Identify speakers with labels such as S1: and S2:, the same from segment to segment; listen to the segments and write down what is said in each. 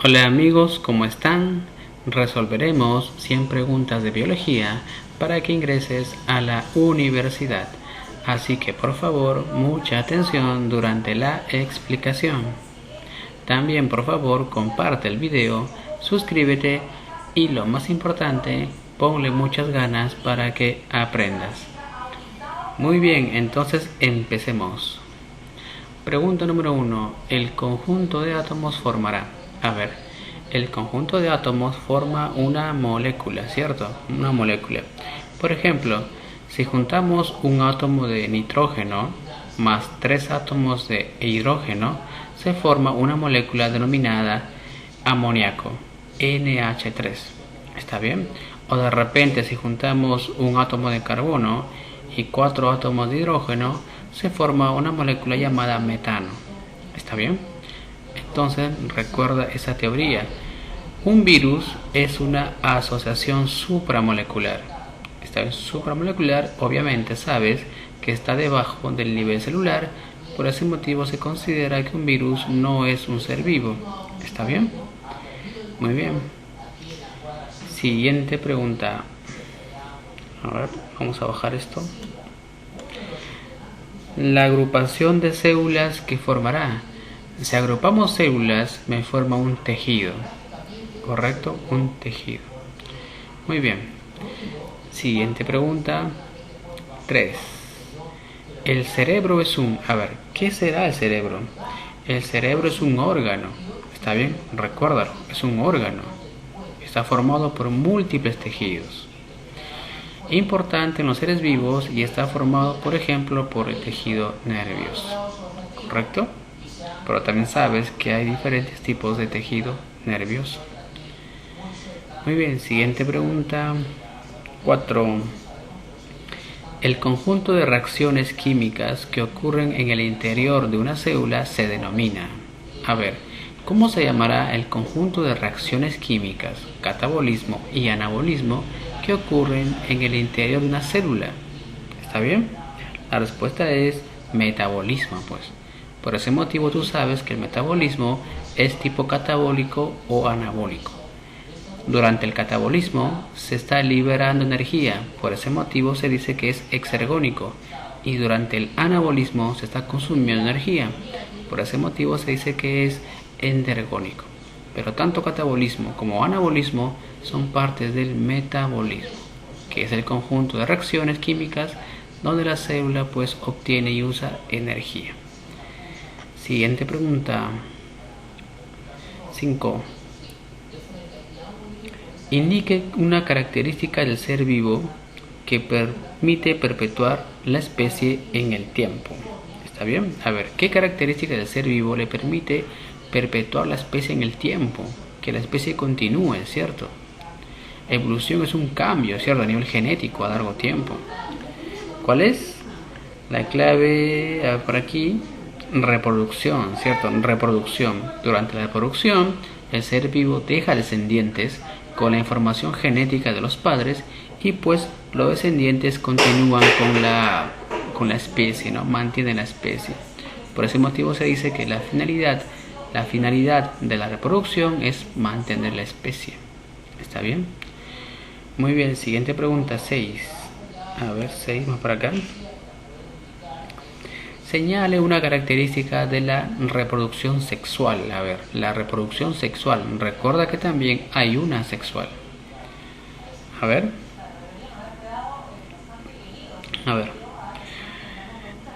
S1: Hola amigos, ¿cómo están? Resolveremos 100 preguntas de biología para que ingreses a la universidad. Así que por favor, mucha atención durante la explicación. También por favor, comparte el video, suscríbete y lo más importante, ponle muchas ganas para que aprendas. Muy bien, entonces empecemos. Pregunta número 1. El conjunto de átomos formará. El conjunto de átomos forma una molécula, ¿cierto? Una molécula. Por ejemplo, si juntamos un átomo de nitrógeno más 3 átomos de hidrógeno, se forma una molécula denominada amoníaco, NH3. ¿Está bien? O de repente, si juntamos un átomo de carbono y 4 átomos de hidrógeno, se forma una molécula llamada metano. ¿Está bien? Entonces recuerda esa teoría. Un virus es una asociación supramolecular. Esta vez supramolecular, obviamente sabes que está debajo del nivel celular. Por ese motivo se considera que un virus no es un ser vivo. ¿Está bien? Muy bien. Siguiente pregunta. A ver, vamos a bajar esto. La agrupación de células que formará. Si agrupamos células, me forma un tejido. ¿Correcto? Un tejido. Muy bien. Siguiente pregunta. 3. El cerebro es un... ¿qué será el cerebro? El cerebro es un órgano. ¿Está bien? Recuérdalo, es un órgano. Está formado por múltiples tejidos. Importante en los seres vivos y está formado, por ejemplo, por el tejido nervioso. ¿Correcto? Pero también sabes que hay diferentes tipos de tejido nervioso. Muy bien, siguiente pregunta. 4. El conjunto de reacciones químicas que ocurren en el interior de una célula se denomina. ¿Cómo se llamará el conjunto de reacciones químicas, catabolismo y anabolismo, que ocurren en el interior de una célula? ¿Está bien? La respuesta es metabolismo, pues. Por ese motivo tú sabes que el metabolismo es tipo catabólico o anabólico. Durante el catabolismo se está liberando energía, por ese motivo se dice que es exergónico. Y durante el anabolismo se está consumiendo energía, por ese motivo se dice que es endergónico. Pero tanto catabolismo como anabolismo son partes del metabolismo, que es el conjunto de reacciones químicas donde la célula pues obtiene y usa energía. Siguiente pregunta. 5. Indique una característica del ser vivo que permite perpetuar la especie en el tiempo. ¿Está bien? ¿Qué característica del ser vivo le permite perpetuar la especie en el tiempo? Que la especie continúe, ¿cierto? Evolución es un cambio, ¿cierto? A nivel genético a largo tiempo. ¿Cuál es? La clave por aquí, reproducción, ¿cierto? Reproducción. Durante la reproducción, el ser vivo deja descendientes con la información genética de los padres y pues los descendientes continúan con la especie, ¿no? Mantienen la especie. Por ese motivo se dice que la finalidad de la reproducción es mantener la especie. ¿Está bien? Muy bien, siguiente pregunta, 6. 6 más para acá. Señale una característica de la reproducción sexual. La reproducción sexual. Recuerda que también hay una sexual.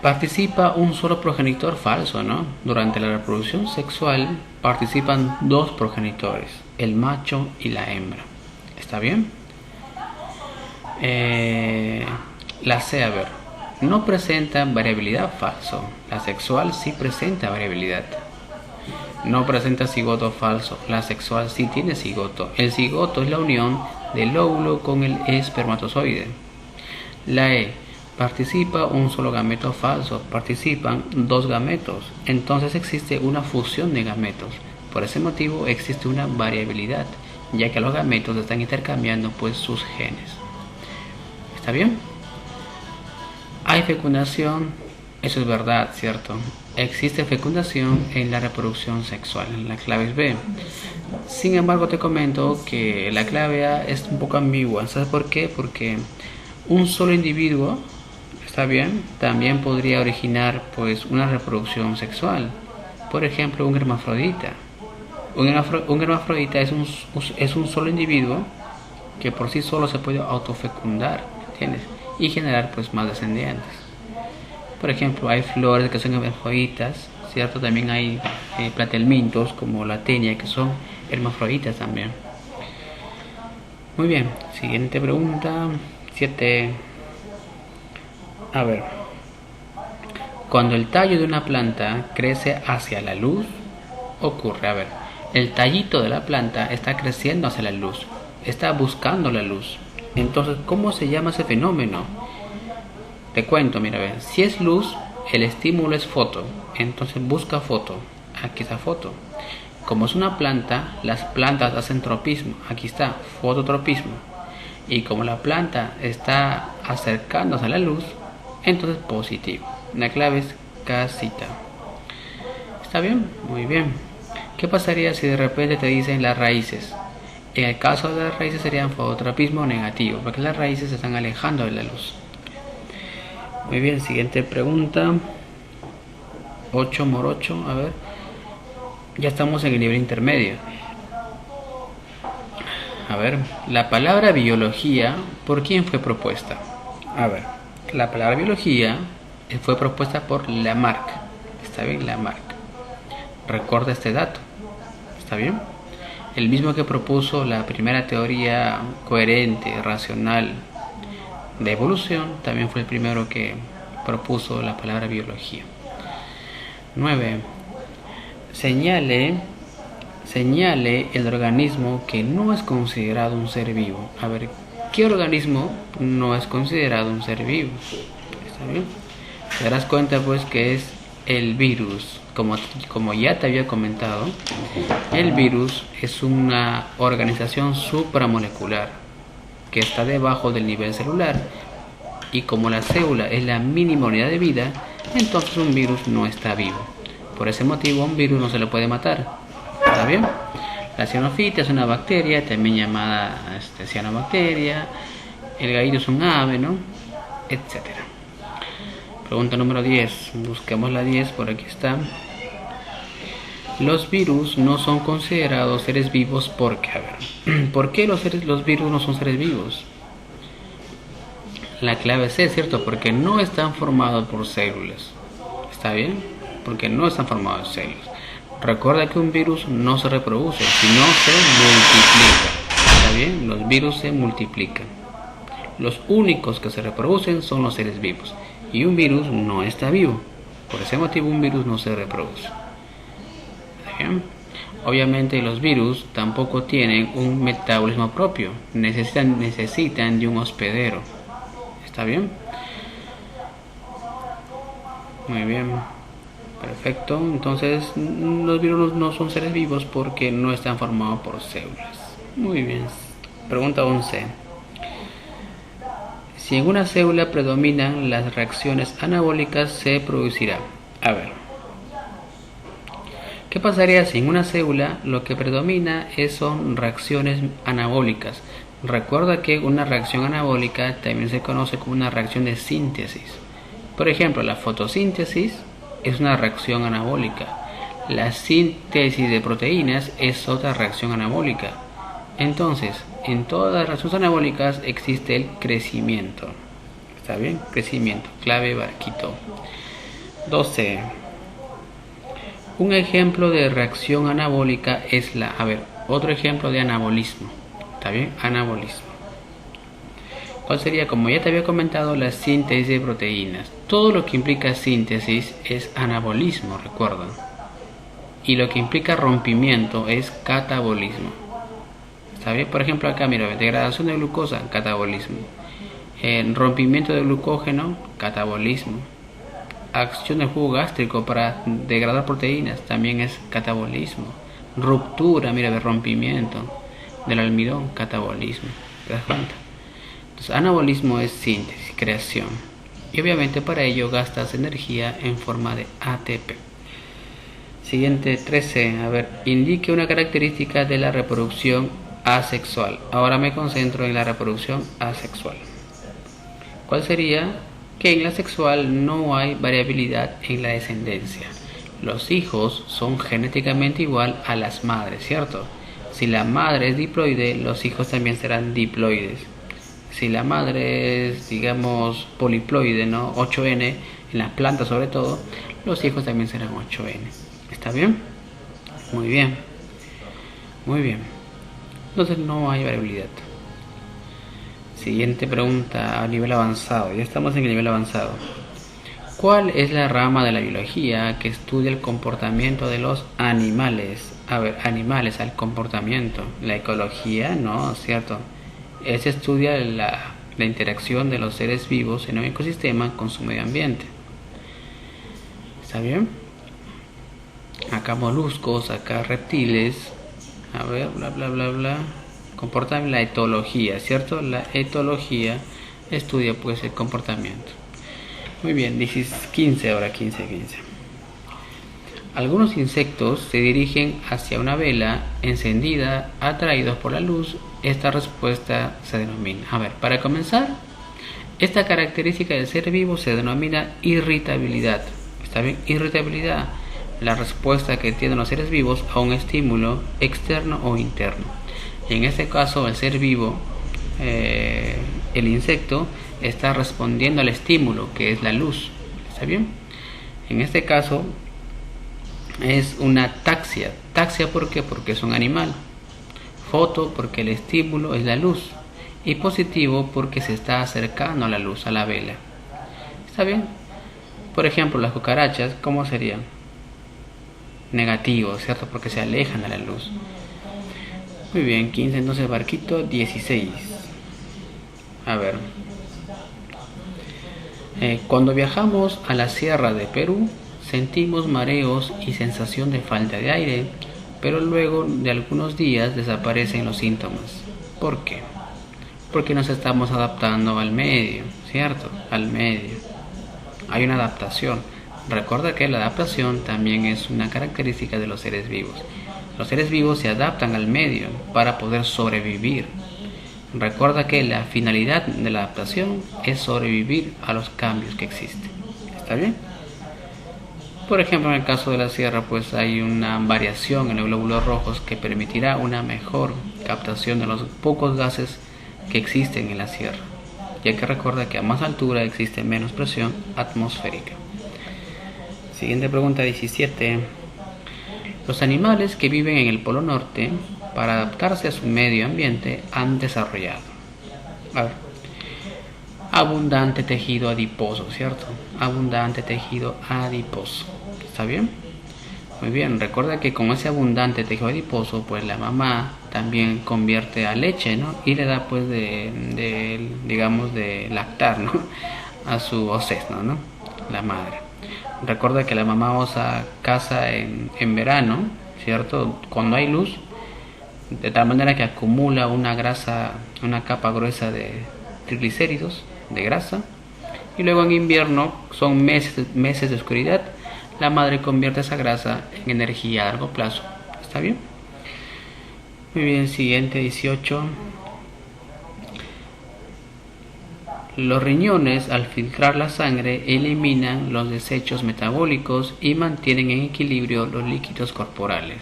S1: Participa un solo progenitor, falso, ¿no? Durante la reproducción sexual participan 2 progenitores, el macho y la hembra. ¿Está bien? La C, no presenta variabilidad, falso. La sexual sí presenta variabilidad. No presenta cigoto, falso. La sexual sí tiene cigoto. El cigoto es la unión del óvulo con el espermatozoide. La E, participa un solo gameto, falso. Participan 2 gametos. Entonces existe una fusión de gametos. Por ese motivo existe una variabilidad, ya que los gametos están intercambiando pues sus genes. ¿Está bien? Hay fecundación, eso es verdad, ¿cierto? Existe fecundación en la reproducción sexual. La clave es B. Sin embargo, te comento que la clave A es un poco ambigua. ¿Sabes por qué? Porque un solo individuo, está bien, también podría originar pues una reproducción sexual. Por ejemplo, un hermafrodita. Un hermafrodita es un solo individuo que por sí solo se puede autofecundar, ¿entiendes? Y generar pues más descendientes. Por ejemplo, hay flores que son hermafroditas, ¿cierto? También hay platelmintos como la tenia que son hermafroditas también. Muy bien, siguiente pregunta, 7. A ver, cuando el tallo de una planta crece hacia la luz, ocurre, a ver, el tallito de la planta está creciendo hacia la luz, está buscando la luz. Entonces, ¿cómo se llama ese fenómeno? Te cuento, mira, a ver, si es luz, el estímulo es foto, entonces busca foto, aquí está foto. Como es una planta, las plantas hacen tropismo, aquí está, fototropismo. Y como la planta está acercándose a la luz, entonces positivo. La clave es casita. ¿Está bien? Muy bien. ¿Qué pasaría si de repente te dicen las raíces? En el caso de las raíces serían fototropismo negativo, porque las raíces se están alejando de la luz. Muy bien, siguiente pregunta. 8 por 8, a ver. Ya estamos en el nivel intermedio. A ver, la palabra biología, ¿por quién fue propuesta? A ver, la palabra biología fue propuesta por Lamarck. ¿Está bien? Lamarck. Recuerda este dato. ¿Está bien? El mismo que propuso la primera teoría coherente, racional de evolución, también fue el primero que propuso la palabra biología. 9. Señale el organismo que no es considerado un ser vivo. A ver, ¿qué organismo no es considerado un ser vivo? ¿Está bien? Te darás cuenta pues que es el virus. Como ya te había comentado, el virus es una organización supramolecular que está debajo del nivel celular, y como la célula es la mínima unidad de vida, entonces un virus no está vivo. Por ese motivo a un virus no se le puede matar. ¿Está bien? La cianofita es una bacteria, también llamada cianobacteria. El gallito es un ave, ¿no? Etcétera. Pregunta número 10. Busquemos la 10, por aquí está. Los virus no son considerados seres vivos porque, a ver, ¿por qué los virus no son seres vivos? La clave es, ¿cierto? Porque no están formados por células. ¿Está bien? Porque no están formados de células. Recuerda que un virus no se reproduce, sino se multiplica. ¿Está bien? Los virus se multiplican. Los únicos que se reproducen son los seres vivos. Y un virus no está vivo. Por ese motivo un virus no se reproduce. ¿Está bien? Obviamente los virus tampoco tienen un metabolismo propio. Necesitan de un hospedero. ¿Está bien? Muy bien. Perfecto. Entonces los virus no son seres vivos porque no están formados por células. Muy bien. Pregunta 11. Si en una célula predominan las reacciones anabólicas, se producirá. A ver. ¿Qué pasaría si en una célula lo que predomina son reacciones anabólicas? Recuerda que una reacción anabólica también se conoce como una reacción de síntesis. Por ejemplo, la fotosíntesis es una reacción anabólica. La síntesis de proteínas es otra reacción anabólica. Entonces, en todas las reacciones anabólicas existe el crecimiento. ¿Está bien? Crecimiento. Clave barquito. 12. Un ejemplo de reacción anabólica es otro ejemplo de anabolismo. ¿Está bien? Anabolismo. ¿Cuál sería? Como ya te había comentado, la síntesis de proteínas. Todo lo que implica síntesis es anabolismo, recuerda. Y lo que implica rompimiento es catabolismo. ¿Está bien? Por ejemplo, acá, mira, degradación de glucosa, catabolismo. Rompimiento de glucógeno, catabolismo. Acción del jugo gástrico para degradar proteínas, también es catabolismo. Ruptura, mira, de rompimiento del almidón, catabolismo. ¿Te das cuenta? Entonces, anabolismo es síntesis, creación. Y obviamente para ello gastas energía en forma de ATP. Siguiente 13. A ver, indique una característica de la reproducción asexual. Ahora me concentro en la reproducción asexual. ¿Cuál sería? Que en la sexual no hay variabilidad en la descendencia. Los hijos son genéticamente igual a las madres, ¿cierto? Si la madre es diploide, los hijos también serán diploides. Si la madre es, digamos, poliploide, ¿no? 8N, en las plantas sobre todo, los hijos también serán 8N. ¿Está bien? Muy bien. Muy bien. Entonces no hay variabilidad. Siguiente pregunta a nivel avanzado. Ya estamos en el nivel avanzado. ¿Cuál es la rama de la biología que estudia el comportamiento de los animales? A ver, animales, al comportamiento. La ecología, no, ¿cierto? Se estudia la interacción de los seres vivos en un ecosistema con su medio ambiente. ¿Está bien? Acá moluscos, acá reptiles. A ver, bla, bla, bla, bla. Comportamiento, la etología, ¿cierto? La etología estudia pues el comportamiento. Muy bien, 15 ahora, 15. Algunos insectos se dirigen hacia una vela encendida, atraídos por la luz. Esta respuesta se denomina. A ver, para comenzar, esta característica del ser vivo se denomina irritabilidad. ¿Está bien? Irritabilidad, la respuesta que tienen los seres vivos a un estímulo externo o interno. En este caso, el ser vivo, el insecto, está respondiendo al estímulo que es la luz. ¿Está bien? En este caso es una taxia. Taxia, ¿por qué? Porque es un animal. Foto, porque el estímulo es la luz. Y positivo, porque se está acercando a la luz, a la vela. ¿Está bien? Por ejemplo, las cucarachas, ¿cómo serían? Negativo, ¿cierto? Porque se alejan de la luz. Muy bien, 15, entonces barquito, 16. A ver. Cuando viajamos a la sierra de Perú, sentimos mareos y sensación de falta de aire, pero luego de algunos días desaparecen los síntomas. ¿Por qué? Porque nos estamos adaptando al medio, ¿cierto? Al medio. Hay una adaptación. Recuerda que la adaptación también es una característica de los seres vivos. Los seres vivos se adaptan al medio para poder sobrevivir. Recuerda que la finalidad de la adaptación es sobrevivir a los cambios que existen. ¿Está bien? Por ejemplo, en el caso de la sierra, pues hay una variación en los glóbulos rojos que permitirá una mejor captación de los pocos gases que existen en la sierra, ya que recuerda que a más altura existe menos presión atmosférica. Siguiente pregunta, 17. Los animales que viven en el Polo Norte, para adaptarse a su medio ambiente, han desarrollado abundante tejido adiposo, ¿cierto? Abundante tejido adiposo. ¿Está bien? Muy bien, recuerda que con ese abundante tejido adiposo, pues la mamá también convierte a leche, ¿no? Y le da pues digamos, de lactar, ¿no? A su ocesno, ¿no? La madre. Recuerda que la mamá osa caza en verano, ¿cierto? Cuando hay luz, de tal manera que acumula una grasa, una capa gruesa de triglicéridos, de grasa, y luego en invierno son meses de oscuridad. La madre convierte esa grasa en energía a largo plazo. ¿Está bien? Muy bien, siguiente, 18. Los riñones, al filtrar la sangre, eliminan los desechos metabólicos y mantienen en equilibrio los líquidos corporales.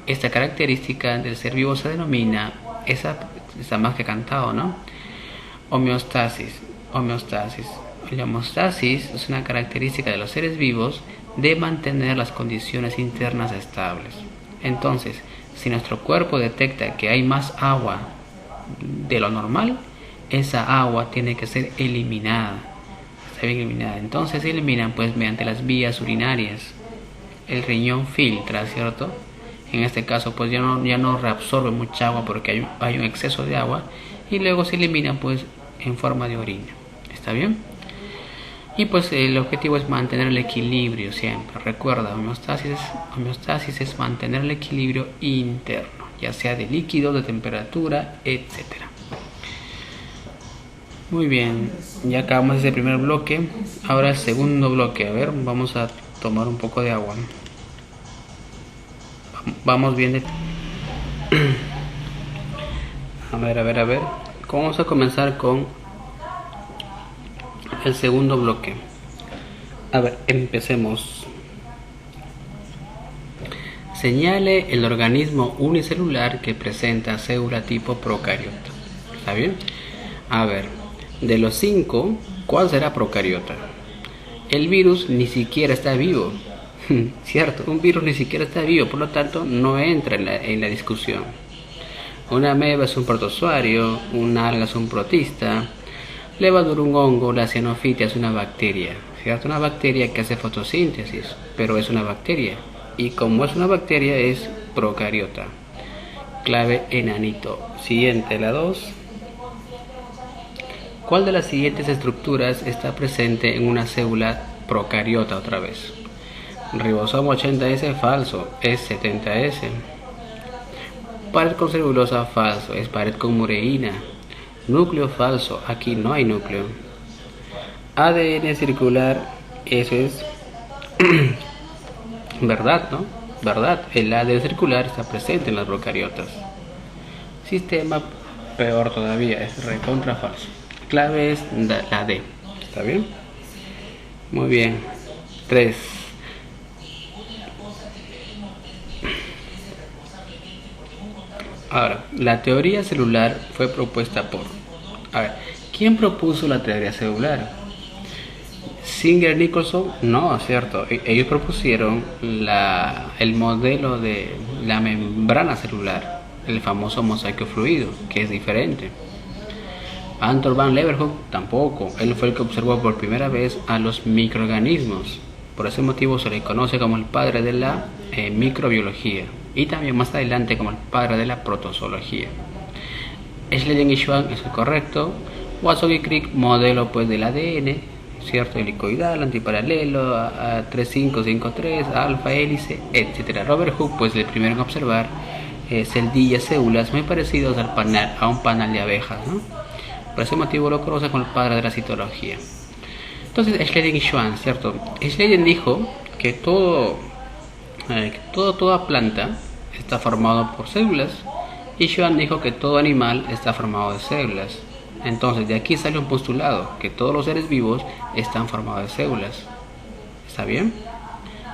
S1: Esta característica del ser vivo se denomina, está más que cantado, ¿no? Homeostasis. La homeostasis es una característica de los seres vivos de mantener las condiciones internas estables. Entonces, si nuestro cuerpo detecta que hay más agua de lo normal, esa agua tiene que ser eliminada. Está bien eliminada. Entonces se eliminan pues mediante las vías urinarias. El riñón filtra, ¿cierto? En este caso pues ya no reabsorbe mucha agua porque hay un exceso de agua, y luego se eliminan pues en forma de orina. ¿Está bien? Y pues el objetivo es mantener el equilibrio siempre. Recuerda, homeostasis es mantener el equilibrio interno, ya sea de líquido, de temperatura, etcétera. Muy bien, ya acabamos ese primer bloque. Ahora el segundo bloque. A ver, vamos a tomar un poco de agua. vamos bien de... A ver. Vamos a comenzar con el segundo bloque. A ver, empecemos. Señale el organismo unicelular que presenta célula tipo procariota. ¿Está bien? A ver, de los 5, ¿cuál será procariota? El virus ni siquiera está vivo. Cierto, un virus ni siquiera está vivo, por lo tanto no entra en la discusión. Una ameba es un protozoario, una alga es un protista, levadura un hongo, la cianofitia es una bacteria. ¿Cierto? Una bacteria que hace fotosíntesis, pero es una bacteria. Y como es una bacteria es procariota. Clave enanito. Siguiente, la 2. ¿Cuál de las siguientes estructuras está presente en una célula procariota otra vez? Ribosomo 80S falso, es 70S. Pared con celulosa falso, es pared con mureína. Núcleo falso, aquí no hay núcleo. ADN circular, eso es verdad, ¿no? Verdad, el ADN circular está presente en las procariotas. Sistema, peor todavía, es recontra falso. Clave es la D, ¿está bien? Muy bien. 3. Ahora, la teoría celular fue propuesta por... A ver, ¿quién propuso la teoría celular? Singer Nicholson, no, cierto. Ellos propusieron el modelo de la membrana celular, el famoso mosaico fluido, que es diferente. Anton van Leeuwenhoek tampoco. Él fue el que observó por primera vez a los microorganismos. Por ese motivo se le conoce como el padre de la microbiología y también más adelante como el padre de la protozoología. Schleiden y Schwann es el correcto. Watson y Crick, modelo pues del ADN, cierto, helicoidal, antiparalelo, a 3553, alfa hélice, etc. Robert Hooke pues el primero en observar celdillas, células muy parecidos a un panal de abejas, ¿no? Por ese motivo lo conoce como el padre de la citología. Entonces Schleiden y Schwann, cierto, Schleiden dijo que toda planta está formado por células y Schwann dijo que todo animal está formado de células. Entonces de aquí sale un postulado, que todos los seres vivos están formados de células. ¿Está bien?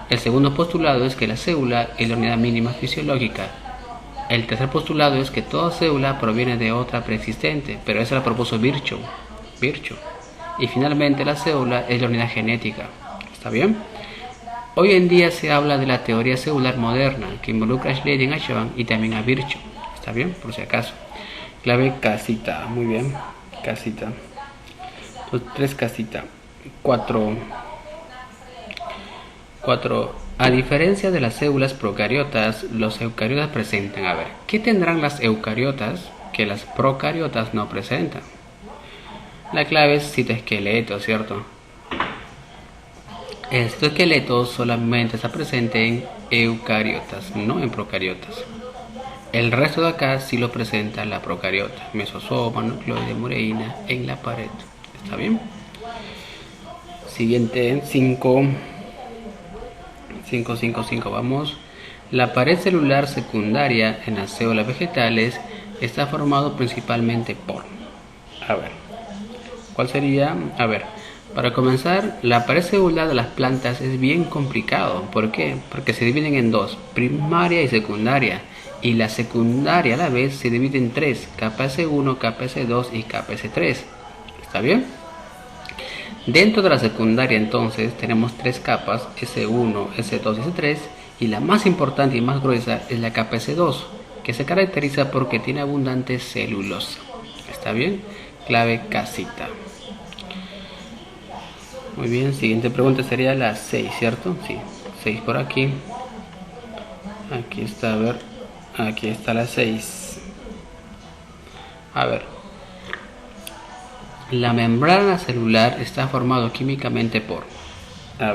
S1: El segundo postulado es que la célula es la unidad mínima fisiológica. El tercer postulado es que toda célula proviene de otra preexistente, pero eso lo propuso Virchow. Y finalmente la célula es la unidad genética. ¿Está bien? Hoy en día se habla de la teoría celular moderna, que involucra a Schleiden, a Schwann y también a Virchow. ¿Está bien? Por si acaso. Clave casita. Muy bien. Casita. Entonces, 3 casita. 4. A diferencia de las células procariotas, los eucariotas presentan. A ver, ¿qué tendrán las eucariotas que las procariotas no presentan? La clave es citoesqueleto, ¿cierto? El citoesqueleto solamente está presente en eucariotas, no en procariotas. El resto de acá sí lo presenta la procariota, mesosoma, nucleoide, mureína en la pared. ¿Está bien? Siguiente, 5, vamos. La pared celular secundaria en las células vegetales está formado principalmente por... A ver, ¿cuál sería? A ver, para comenzar, la pared celular de las plantas es bien complicado. ¿Por qué? Porque se dividen en dos, primaria y secundaria. Y la secundaria a la vez se divide en 3, capa S1, capa S2 y capa S3. ¿Está bien? Dentro de la secundaria entonces tenemos 3 capas, S1, S2 y S3, y la más importante y más gruesa es la capa S2, que se caracteriza porque tiene abundante celulosa. ¿Está bien? Clave casita. Muy bien, siguiente pregunta sería la 6, ¿cierto? Sí, 6 por aquí. Aquí está, a ver, aquí está la 6. A ver. La membrana celular está formado químicamente por... A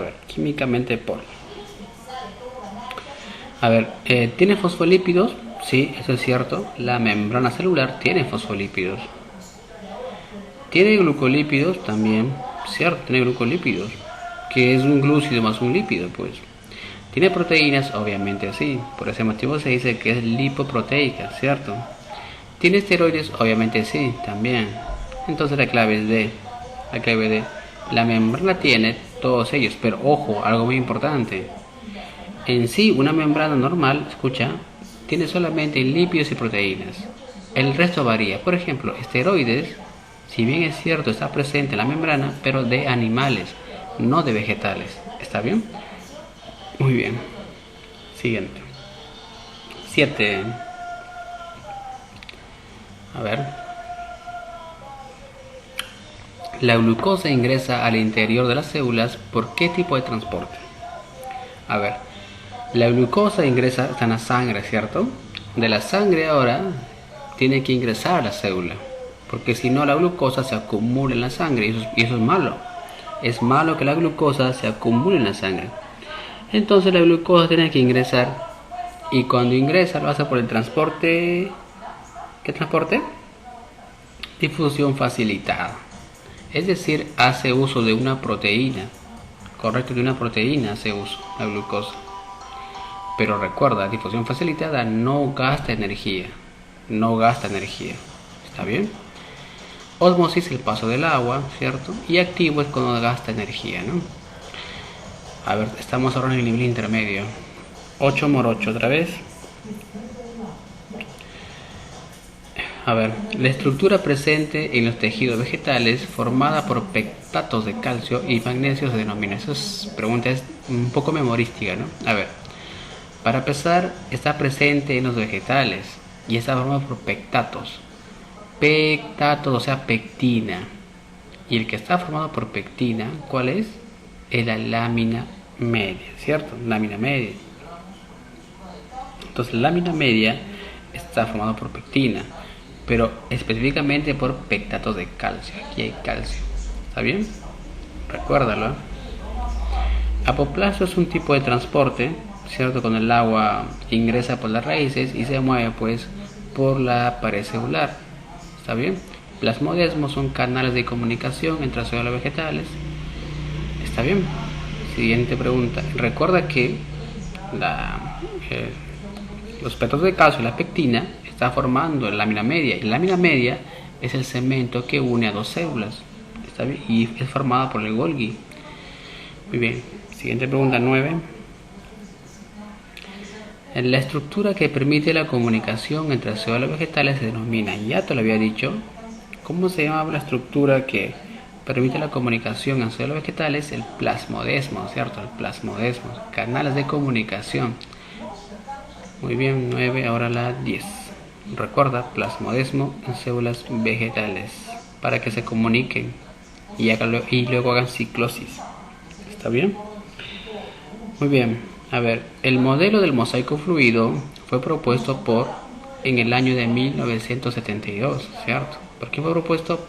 S1: ver, ¿tiene fosfolípidos? Sí, eso es cierto. La membrana celular tiene fosfolípidos. ¿Tiene glucolípidos? También, cierto, tiene glucolípidos. Que es un glúcido más un lípido, pues. ¿Tiene proteínas? Obviamente sí. Por ese motivo se dice que es lipoproteica, ¿cierto? ¿Tiene esteroides? Obviamente sí, también. Entonces la clave es D. La clave D. La membrana tiene todos ellos, pero ojo, algo muy importante. En sí, una membrana normal, escucha, tiene solamente lípidos y proteínas. El resto varía. Por ejemplo, esteroides, si bien es cierto, está presente en la membrana, pero de animales, no de vegetales. ¿Está bien? Muy bien. Siguiente. 7. A ver. La glucosa ingresa al interior de las células por qué tipo de transporte. A ver. La glucosa ingresa en la sangre, ¿cierto? De la sangre ahora tiene que ingresar a la célula. Porque si no, la glucosa se acumula en la sangre y eso es malo. Es malo que la glucosa se acumule en la sangre. Entonces la glucosa tiene que ingresar. Y cuando ingresa lo hace por el transporte. ¿Qué transporte? Difusión facilitada. Es decir, hace uso de una proteína. Correcto, de una proteína hace uso la glucosa. Pero recuerda, difusión facilitada no gasta energía. No gasta energía. ¿Está bien? Ósmosis, el paso del agua, ¿cierto? Y activo es cuando gasta energía, ¿no? A ver, estamos ahora en el nivel intermedio. 8 por 8 otra vez. A ver, la estructura presente en los tejidos vegetales formada por pectatos de calcio y magnesio se denomina. Esa pregunta es un poco memorística, ¿no? A ver, para empezar, está presente en los vegetales y está formado por pectatos. Pectatos, o sea, pectina. Y el que está formado por pectina, ¿cuál es? Es la lámina media, ¿cierto? Lámina media. Entonces, la lámina media está formada por pectina, pero específicamente por pectatos de calcio. Aquí hay calcio. ¿Está bien? Recuérdalo. Apoplasto es un tipo de transporte, ¿cierto? Cuando el agua ingresa por las raíces y se mueve pues por la pared celular. ¿Está bien? Plasmodesmos son canales de comunicación entre las células vegetales. ¿Está bien? Siguiente pregunta. Recuerda que los pectatos de calcio y la pectina está formando la lámina media. Y la lámina media es el cemento que une a dos células. ¿Está bien? Y es formada por el Golgi. Muy bien. Siguiente pregunta, 9. La estructura que permite la comunicación entre las células vegetales se denomina, ya te lo había dicho, ¿cómo se llama la estructura que permite la comunicación en células vegetales? El plasmodesmo, ¿cierto? El plasmodesmo, canales de comunicación. Muy bien, 9, ahora la 10. Recuerda, plasmodesmo en células vegetales, para que se comuniquen y luego hagan ciclosis. ¿Está bien? Muy bien, a ver, el modelo del mosaico fluido fue propuesto en el año de 1972, ¿cierto? ¿Por qué fue propuesto?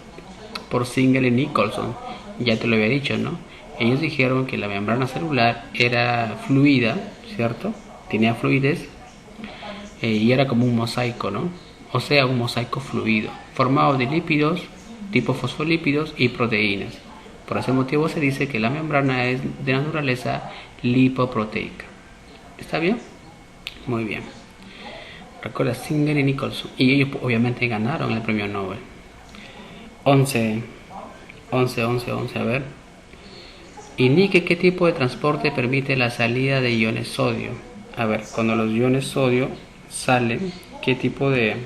S1: Por Singer y Nicholson, ya te lo había dicho, ¿no? Ellos dijeron que la membrana celular era fluida, ¿cierto? Tenía fluidez y era como un mosaico, ¿no? O sea, un mosaico fluido, formado de lípidos, tipo fosfolípidos y proteínas. Por ese motivo se dice que la membrana es de naturaleza lipoproteica. ¿Está bien? Muy bien. Recuerda Singer y Nicholson. Y ellos obviamente ganaron el premio Nobel. 11. A ver. Indique qué tipo de transporte permite la salida de iones sodio. A ver, cuando los iones sodio salen, ¿qué tipo de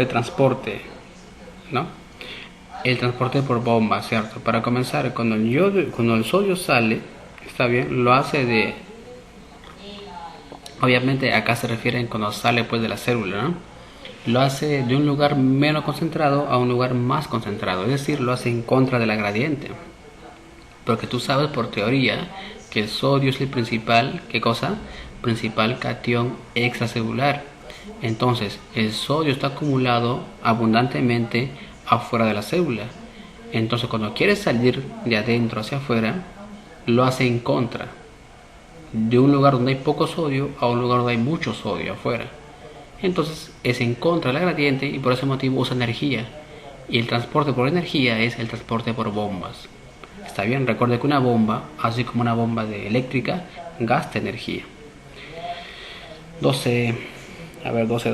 S1: transporte? ¿No? El transporte por bomba, ¿cierto? Para comenzar, cuando el sodio sale, está bien, lo hace obviamente acá se refieren cuando sale pues de la célula, ¿no? Lo hace de un lugar menos concentrado a un lugar más concentrado, es decir, lo hace en contra de la gradiente. Porque tú sabes por teoría que el sodio es el principal, ¿qué cosa? Principal catión extracelular. Entonces, el sodio está acumulado abundantemente afuera de la célula. Entonces, cuando quiere salir de adentro hacia afuera, lo hace en contra. De un lugar donde hay poco sodio a un lugar donde hay mucho sodio afuera. Entonces, es en contra de la gradiente y por ese motivo usa energía. Y el transporte por energía es el transporte por bombas. Está bien, recuerde que una bomba, así como una bomba eléctrica, gasta energía. 12. A ver, 12.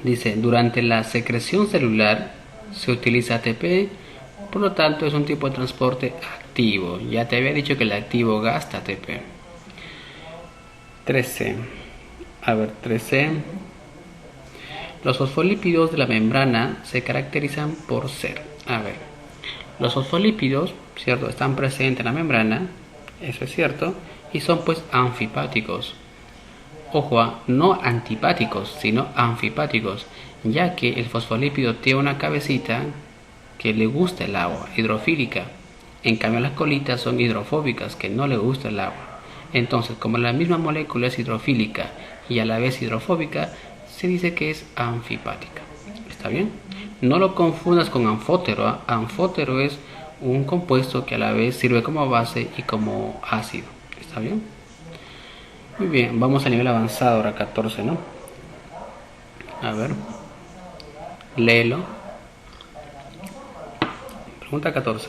S1: Dice, durante la secreción celular se utiliza ATP, por lo tanto es un tipo de transporte activo. Ya te había dicho que el activo gasta ATP. 13. A ver, 13. Los fosfolípidos de la membrana se caracterizan por ser, a ver, los fosfolípidos, ¿cierto?, están presentes en la membrana, eso es cierto, y son pues anfipáticos. Ojo, no antipáticos, sino anfipáticos, ya que el fosfolípido tiene una cabecita que le gusta el agua, hidrofílica. En cambio las colitas son hidrofóbicas, que no le gusta el agua. Entonces, como la misma molécula es hidrofílica y a la vez hidrofóbica, se dice que es anfipática. ¿Está bien? No lo confundas con anfótero. Anfótero es un compuesto que a la vez sirve como base y como ácido. ¿Está bien? Muy bien, vamos a nivel avanzado ahora, 14, ¿no? A ver, léelo. Pregunta 14.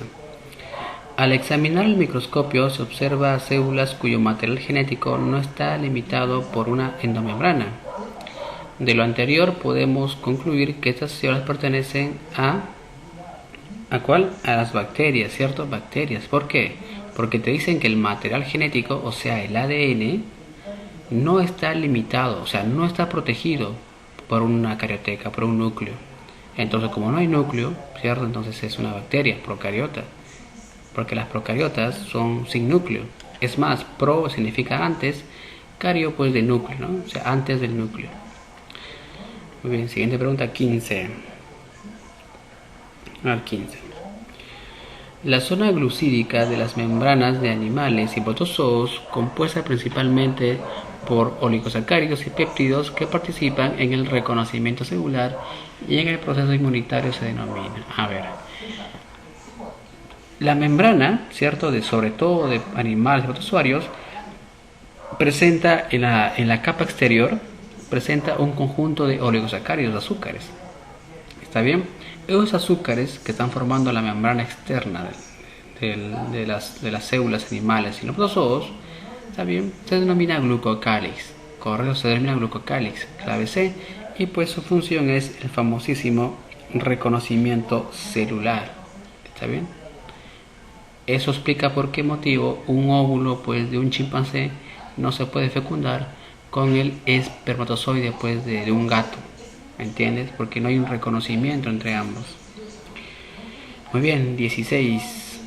S1: Al examinar el microscopio se observa células cuyo material genético no está limitado por una endomembrana. De lo anterior podemos concluir que estas células pertenecen ¿a cuál? A las bacterias, ¿cierto? Bacterias. ¿Por qué? Porque te dicen que el material genético, o sea, el ADN, no está limitado, o sea, no está protegido por una carioteca, por un núcleo. Entonces, como no hay núcleo, ¿cierto? Entonces es una bacteria procariota, porque las procariotas son sin núcleo. Es más, pro significa antes, cario pues de núcleo, ¿no? O sea, antes del núcleo. Muy bien, siguiente pregunta, 15. A ver, 15. La zona glucídica de las membranas de animales y protozoos, compuesta principalmente por oligosacáridos y péptidos que participan en el reconocimiento celular y en el proceso inmunitario, se denomina. A ver, la membrana, ¿cierto?, de sobre todo de animales y protozoarios, presenta en la capa exterior, presenta un conjunto de oligosacáridos, de azúcares. ¿Está bien? Esos azúcares que están formando la membrana externa de las células animales y los protozoos, ¿está bien?, se denomina glucocálix. Correcto, se denomina glucocálix, clave C, y pues su función es el famosísimo reconocimiento celular. ¿Está bien? Eso explica por qué motivo un óvulo pues de un chimpancé no se puede fecundar con el espermatozoide pues de un gato. ¿Me entiendes? Porque no hay un reconocimiento entre ambos. Muy bien, 16.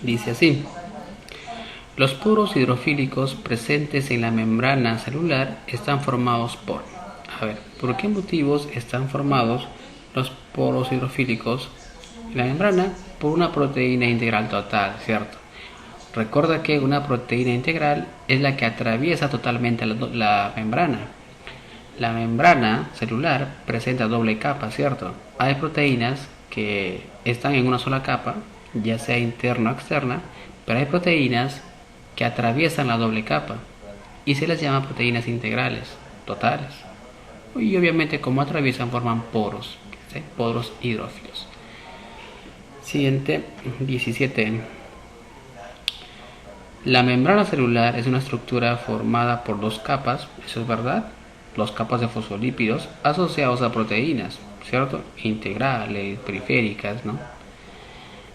S1: Dice así. Los poros hidrofílicos presentes en la membrana celular están formados por... A ver, ¿por qué motivos están formados los poros hidrofílicos en la membrana? Por una proteína integral total, ¿cierto? Recuerda que una proteína integral es la que atraviesa totalmente la membrana. La membrana celular presenta doble capa, ¿cierto? Hay proteínas que están en una sola capa, ya sea interna o externa, pero hay proteínas que atraviesan la doble capa y se les llama proteínas integrales, totales. Y obviamente como atraviesan forman poros, ¿sí? Poros hidrófilos. Siguiente, 17. La membrana celular es una estructura formada por dos capas, eso es verdad, dos capas de fosfolípidos asociados a proteínas, ¿cierto? Integrales, periféricas, ¿no?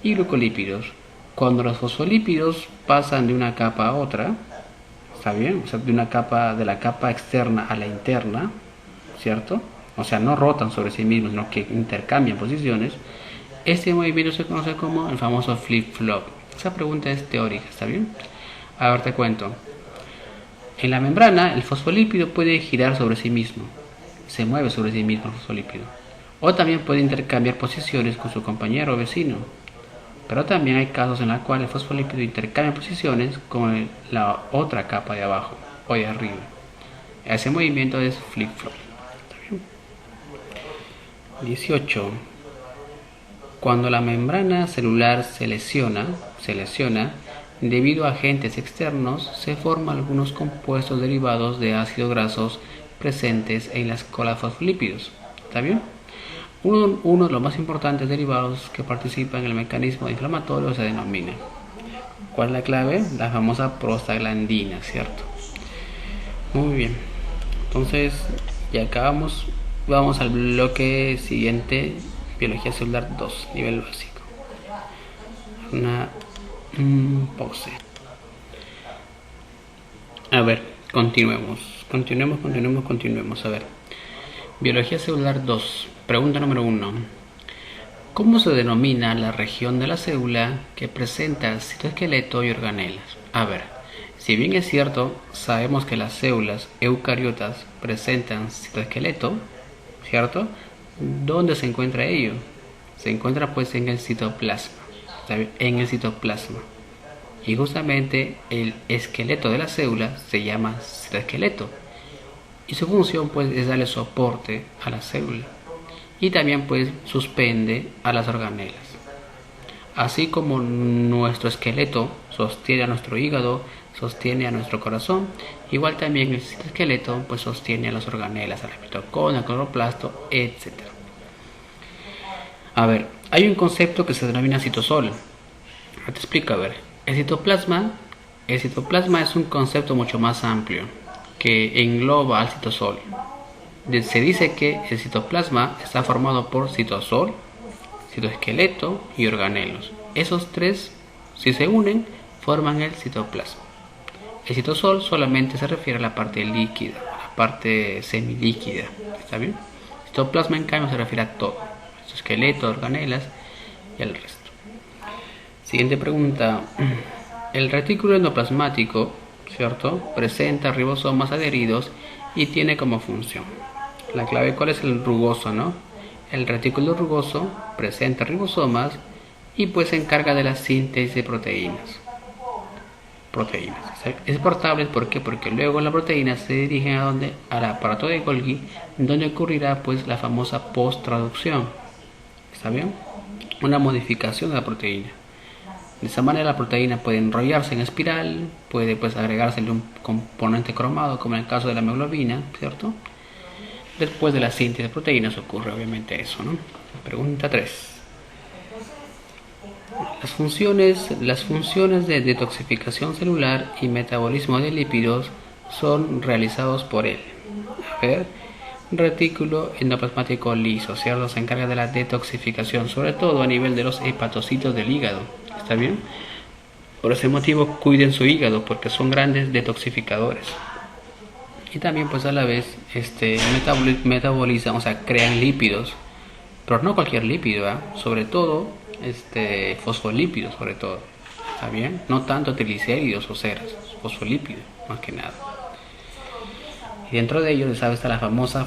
S1: Y glucolípidos. Cuando los fosfolípidos pasan de una capa a otra, ¿está bien? O sea, de la capa externa a la interna, ¿cierto? O sea, no rotan sobre sí mismos, sino que intercambian posiciones. Este movimiento se conoce como el famoso flip-flop. Esa pregunta es teórica, ¿está bien? A ver, te cuento. En la membrana, el fosfolípido puede girar sobre sí mismo. Se mueve sobre sí mismo el fosfolípido. O también puede intercambiar posiciones con su compañero o vecino. Pero también hay casos en los cuales el fosfolípido intercambia posiciones con la otra capa de abajo o de arriba. Ese movimiento es flip-flop. 18. Cuando la membrana celular se lesiona debido a agentes externos, se forman algunos compuestos derivados de ácidos grasos presentes en las colas de fosfolípidos. ¿Está bien? Uno de los más importantes derivados que participa en el mecanismo inflamatorio se denomina. ¿Cuál es la clave? La famosa prostaglandina, ¿cierto? Muy bien. Entonces, ya acabamos. Vamos al bloque siguiente, biología celular 2, nivel básico. Una pause. A ver, continuemos. A ver. Biología celular 2. Pregunta número 1. ¿Cómo se denomina la región de la célula que presenta citoesqueleto y organelas? A ver, si bien es cierto, sabemos que las células eucariotas presentan citoesqueleto, ¿cierto? ¿Dónde se encuentra ello? Se encuentra pues en el citoplasma. En el citoplasma. Y justamente el esqueleto de la célula se llama citoesqueleto. Y su función pues es darle soporte a la célula. Y también pues suspende a las organelas. Así como nuestro esqueleto sostiene a nuestro hígado, sostiene a nuestro corazón, igual también el citoesqueleto pues sostiene a las organelas, a la mitocondria, al cloroplasto, etc. A ver, hay un concepto que se denomina citosol. Te explico, a ver. El citoplasma es un concepto mucho más amplio que engloba al citosol. Se dice que el citoplasma está formado por citosol, citoesqueleto y organelos. Esos tres, si se unen, forman el citoplasma. El citosol solamente se refiere a la parte líquida, a la parte semilíquida. ¿Está bien? El citoplasma, en cambio, se refiere a todo: esqueleto, organelas y el resto. Siguiente pregunta. El retículo endoplasmático, ¿cierto?, presenta ribosomas adheridos y tiene como función. La clave, ¿cuál es? El rugoso, ¿no? El retículo rugoso presenta ribosomas y pues se encarga de la síntesis de proteínas. Es portable, ¿por qué? Porque luego las proteínas se dirigen a donde, al aparato de Golgi, donde ocurrirá pues la famosa post-traducción. ¿Está bien? Una modificación de la proteína. De esa manera la proteína puede enrollarse en espiral, puede pues agregársele un componente cromado, como en el caso de la hemoglobina, ¿cierto? Después de la síntesis de proteínas ocurre obviamente eso, ¿no? Pregunta 3. Las funciones de detoxificación celular y metabolismo de lípidos son realizados por él. A ver, retículo endoplasmático liso, ¿cierto? Se encarga de la detoxificación, sobre todo a nivel de los hepatocitos del hígado. ¿Está bien? Por ese motivo cuiden su hígado, porque son grandes detoxificadores. Y también pues a la vez metabolizan, o sea, crean lípidos, pero no cualquier lípido, ¿eh? Sobre todo fosfolípidos, sobre todo. ¿Está bien? No tanto triglicéridos o ceras, fosfolípidos más que nada. Y dentro de ellos, ¿sabes? Está la famosa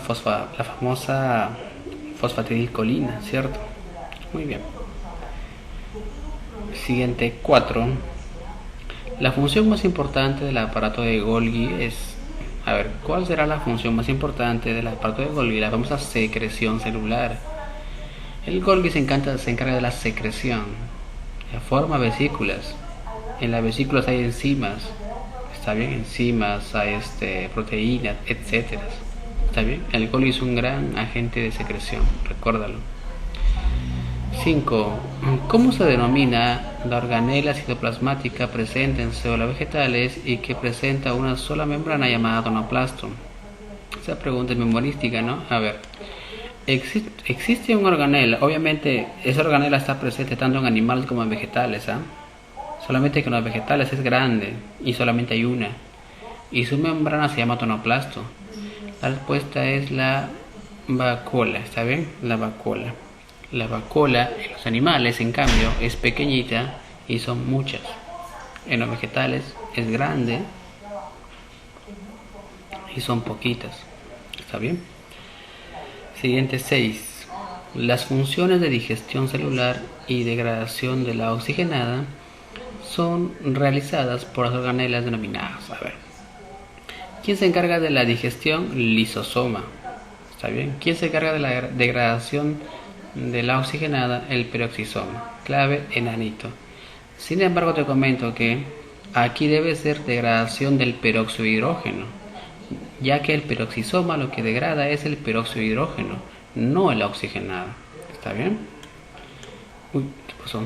S1: fosfatidilcolina, ¿cierto? Muy bien. Siguiente 4. La función más importante del aparato de Golgi es... A ver, ¿cuál será la función más importante del aparato de Golgi? La famosa secreción celular. El Golgi se encarga de la secreción. Forma vesículas. En las vesículas hay enzimas. ¿Está bien? Enzimas, hay proteínas, etc. ¿Está bien? El Golgi es un gran agente de secreción, recuérdalo. 5. ¿Cómo se denomina la organela citoplasmática presente en células vegetales y que presenta una sola membrana llamada tonoplasto? Esa pregunta es memorística, ¿no? A ver, existe una organela. Obviamente esa organela está presente tanto en animales como en vegetales, ¿ah? Solamente que en los vegetales es grande y solamente hay una, y su membrana se llama tonoplasto. La respuesta es la vacuola. ¿Está bien? La vacuola. La vacuola en los animales, en cambio, es pequeñita y son muchas. En los vegetales es grande y son poquitas. ¿Está bien? Siguiente 6. Las funciones de digestión celular y degradación de la oxigenada son realizadas por las organelas denominadas. A ver, ¿quién se encarga de la digestión? Lisosoma. ¿Está bien? ¿Quién se encarga de la degradación de la oxigenada? El peroxisoma. Clave, enanito. Sin embargo, te comento que aquí debe ser degradación del peróxido de hidrógeno, ya que el peroxisoma lo que degrada es el peróxido de hidrógeno, no la oxigenada. ¿Está bien? Uy, ¿qué pasó?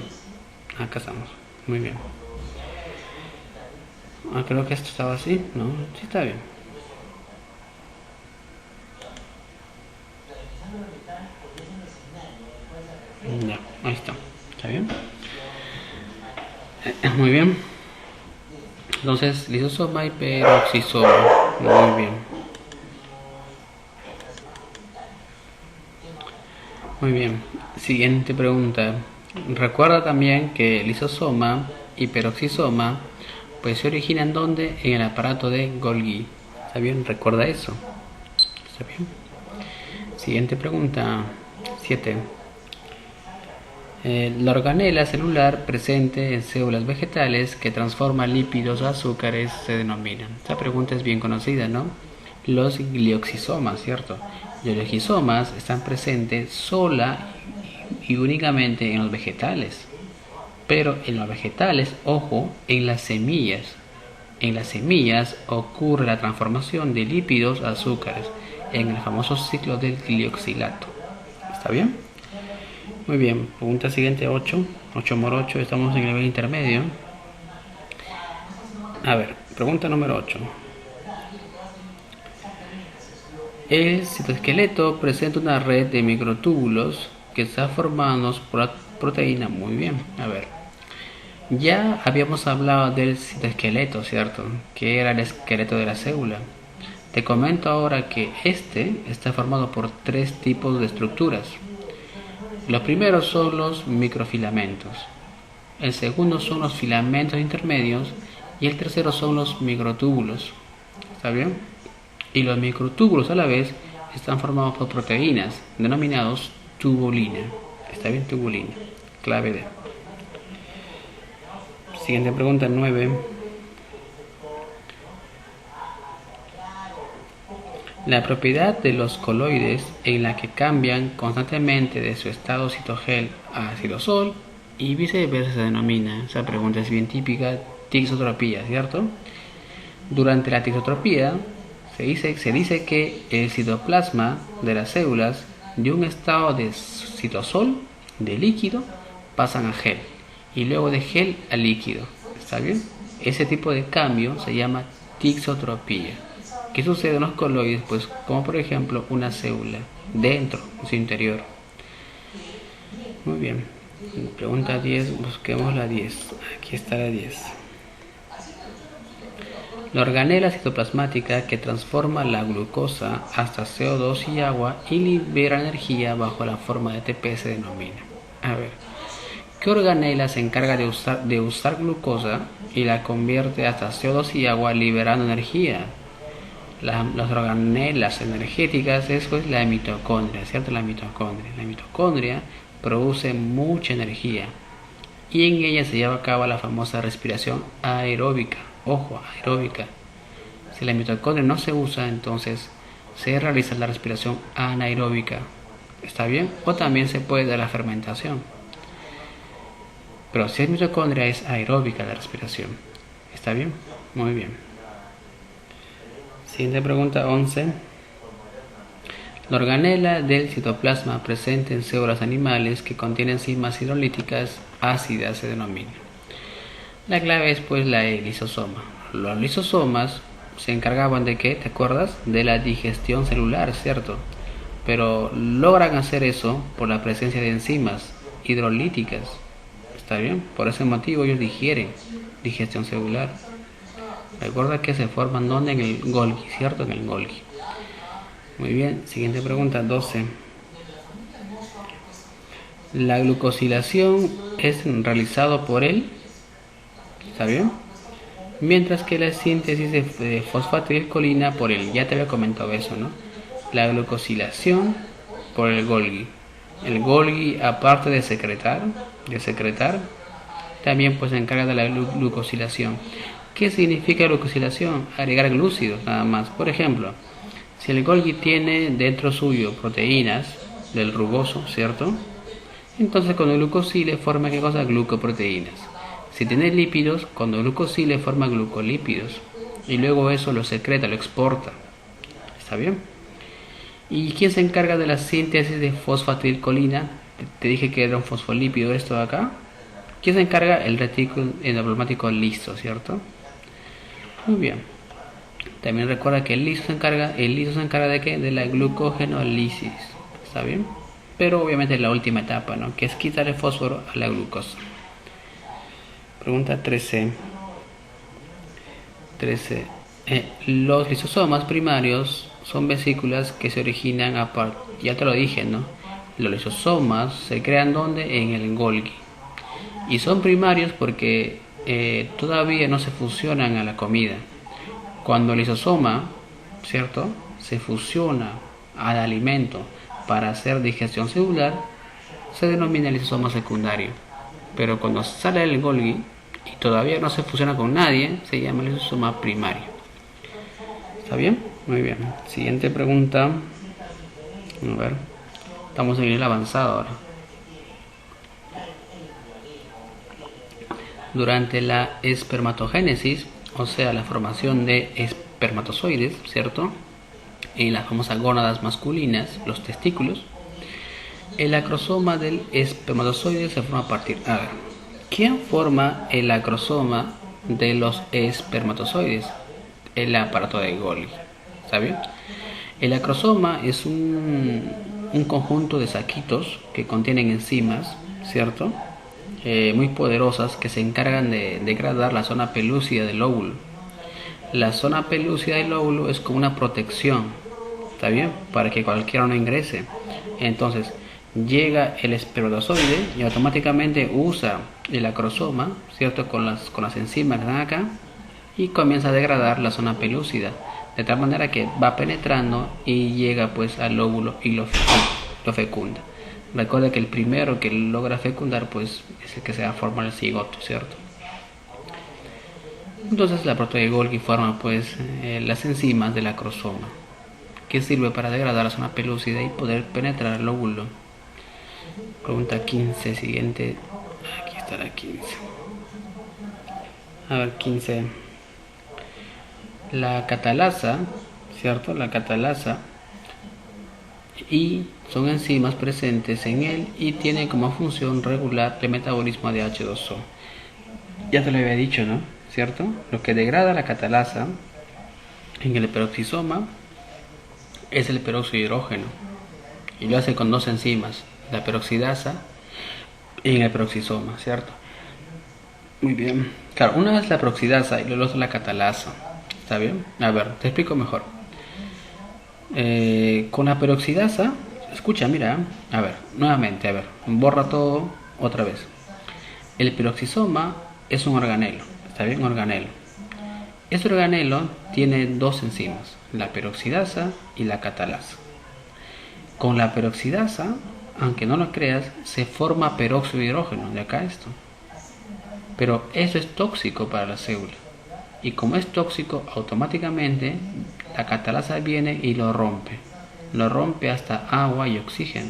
S1: Acá estamos. Muy bien. Creo que esto estaba así. No, sí está bien. Ya, ahí está. ¿Está bien? Muy bien. Entonces, lisosoma y peroxisoma. Muy bien. Muy bien. Siguiente pregunta. Recuerda también que lisosoma y peroxisoma pues se originan ¿dónde? En el aparato de Golgi. ¿Está bien? Recuerda eso. ¿Está bien? Siguiente pregunta. 7. La organela celular presente en células vegetales que transforma lípidos a azúcares se denomina. Esta pregunta es bien conocida, ¿no? Los glioxisomas, ¿cierto? Los glioxisomas están presentes sola y únicamente en los vegetales. Pero en los vegetales, ojo, en las semillas. En las semillas ocurre la transformación de lípidos a azúcares en el famoso ciclo del glioxilato. ¿Está bien? Muy bien, pregunta siguiente 8. 8 por 8, estamos en el nivel intermedio. A ver, pregunta número 8. El citoesqueleto presenta una red de microtúbulos que está formados por la proteína. Muy bien, a ver. Ya habíamos hablado del citoesqueleto, ¿cierto? Que era el esqueleto de la célula. Te comento ahora que este está formado por 3 tipos de estructuras. Los primeros son los microfilamentos, el segundo son los filamentos intermedios y el tercero son los microtúbulos. ¿Está bien? Y los microtúbulos a la vez están formados por proteínas denominados tubulina. ¿Está bien? Tubulina. Clave D. Siguiente pregunta 9. La propiedad de los coloides en la que cambian constantemente de su estado citogel a citosol y viceversa se denomina, esa pregunta es bien típica, tixotropía, ¿cierto? Durante la tixotropía se dice que el citoplasma de las células de un estado de citosol, de líquido, pasan a gel y luego de gel a líquido. ¿Está bien? Ese tipo de cambio se llama tixotropía. ¿Qué sucede en los coloides? Pues como por ejemplo una célula dentro, en su interior. Muy bien. Pregunta 10, busquemos la 10. Aquí está la 10. La organela citoplasmática que transforma la glucosa hasta CO2 y agua y libera energía bajo la forma de ATP se denomina. A ver, ¿qué organela se encarga de usar glucosa y la convierte hasta CO2 y agua liberando energía? Las organelas energéticas es pues la mitocondria, ¿cierto? La mitocondria produce mucha energía y en ella se lleva a cabo la famosa respiración aeróbica. Ojo, aeróbica. Si la mitocondria no se usa, entonces se realiza la respiración anaeróbica. ¿Está bien? O también se puede dar la fermentación. Pero si es mitocondria es aeróbica la respiración. ¿Está bien? Muy bien. Siguiente pregunta 11. La organela del citoplasma presente en células animales que contienen enzimas hidrolíticas ácidas se denomina. La clave es pues la lisosoma. Los lisosomas se encargaban de ¿qué? ¿Te acuerdas? De la digestión celular, ¿cierto? Pero logran hacer eso por la presencia de enzimas hidrolíticas. ¿Está bien? Por ese motivo ellos digieren digestión celular. Recuerda que se forman ¿dónde? En el Golgi, ¿cierto? En el Golgi. Muy bien, siguiente pregunta 12. La glucosilación es realizado por él, ¿está bien? Mientras que la síntesis de fosfatidilcolina por él, ya te había comentado eso, ¿no? La glucosilación por el Golgi. El Golgi, aparte de secretar, también pues se encarga de la glucosilación. ¿Qué significa glucosilación? Agregar glúcidos nada más. Por ejemplo, si el Golgi tiene dentro suyo proteínas del rugoso, ¿cierto? Entonces cuando glucosile forma ¿qué cosa? Glucoproteínas. Si tiene lípidos, cuando glucosile forma glucolípidos. Y luego eso lo secreta, lo exporta. ¿Está bien? ¿Y quién se encarga de la síntesis de fosfatidilcolina? Te dije que era un fosfolípido esto de acá. ¿Quién se encarga? El retículo endoplasmático liso, ¿cierto? Muy bien. También recuerda que el liso se encarga ¿de qué? De la glucogenólisis. ¿Está bien? Pero obviamente la última etapa, ¿no? Que es quitar el fósforo a la glucosa. Pregunta 13. Los lisosomas primarios son vesículas que se originan a partir, ya te lo dije, ¿no? Los lisosomas se crean ¿dónde? En el Golgi. Y son primarios porque todavía no se fusionan a la comida. Cuando el lisosoma, ¿cierto?, se fusiona al alimento para hacer digestión celular, se denomina lisosoma secundario. Pero cuando sale del Golgi y todavía no se fusiona con nadie, se llama lisosoma primario. ¿Está bien? Muy bien. Siguiente pregunta. A ver. Estamos en el avanzado ahora. Durante la espermatogénesis, o sea, la formación de espermatozoides, ¿cierto?, en las famosas gónadas masculinas, los testículos, el acrosoma del espermatozoide se forma a partir. A ver, ¿quién forma el acrosoma de los espermatozoides? El aparato de Golgi. ¿Está bien? El acrosoma es un conjunto de saquitos que contienen enzimas, ¿cierto?, muy poderosas que se encargan de degradar la zona pelúcida del óvulo. La zona pelúcida del óvulo es como una protección, ¿está bien?, para que cualquiera no ingrese. Entonces llega el espermatozoide y automáticamente usa el acrosoma, ¿cierto?, con las enzimas que están acá, y comienza a degradar la zona pelúcida, de tal manera que va penetrando y llega pues al óvulo y lo fecunda. Recuerda que el primero que logra fecundar pues es el que se va a formar el cigoto, ¿cierto? Entonces la proteína de Golgi forma pues las enzimas del acrosoma, que sirve para degradar la zona pelúcida y poder penetrar el óvulo. Pregunta 15, siguiente. Aquí está la 15. A ver, 15. La catalasa, ¿cierto? La catalasa y son enzimas presentes en él y tienen como función regular el metabolismo de H2O. Ya te lo había dicho, ¿no? ¿Cierto? Lo que degrada la catalasa en el peroxisoma es el peróxido de hidrógeno y lo hace con dos enzimas, la peroxidasa y en el peroxisoma, ¿cierto? Muy bien. Claro, una es la peroxidasa y la otra es la catalasa. ¿Está bien? A ver, te explico mejor. Con la peroxidasa, escucha, mira, a ver, nuevamente, a ver, borra todo otra vez. El peroxisoma es un organelo, ¿está bien? Un organelo. Este organelo tiene dos enzimas, la peroxidasa y la catalasa. Con la peroxidasa, aunque no lo creas, se forma peróxido de hidrógeno, de acá esto. Pero eso es tóxico para la célula. Y como es tóxico, automáticamente la catalasa viene y lo rompe. Lo rompe hasta agua y oxígeno.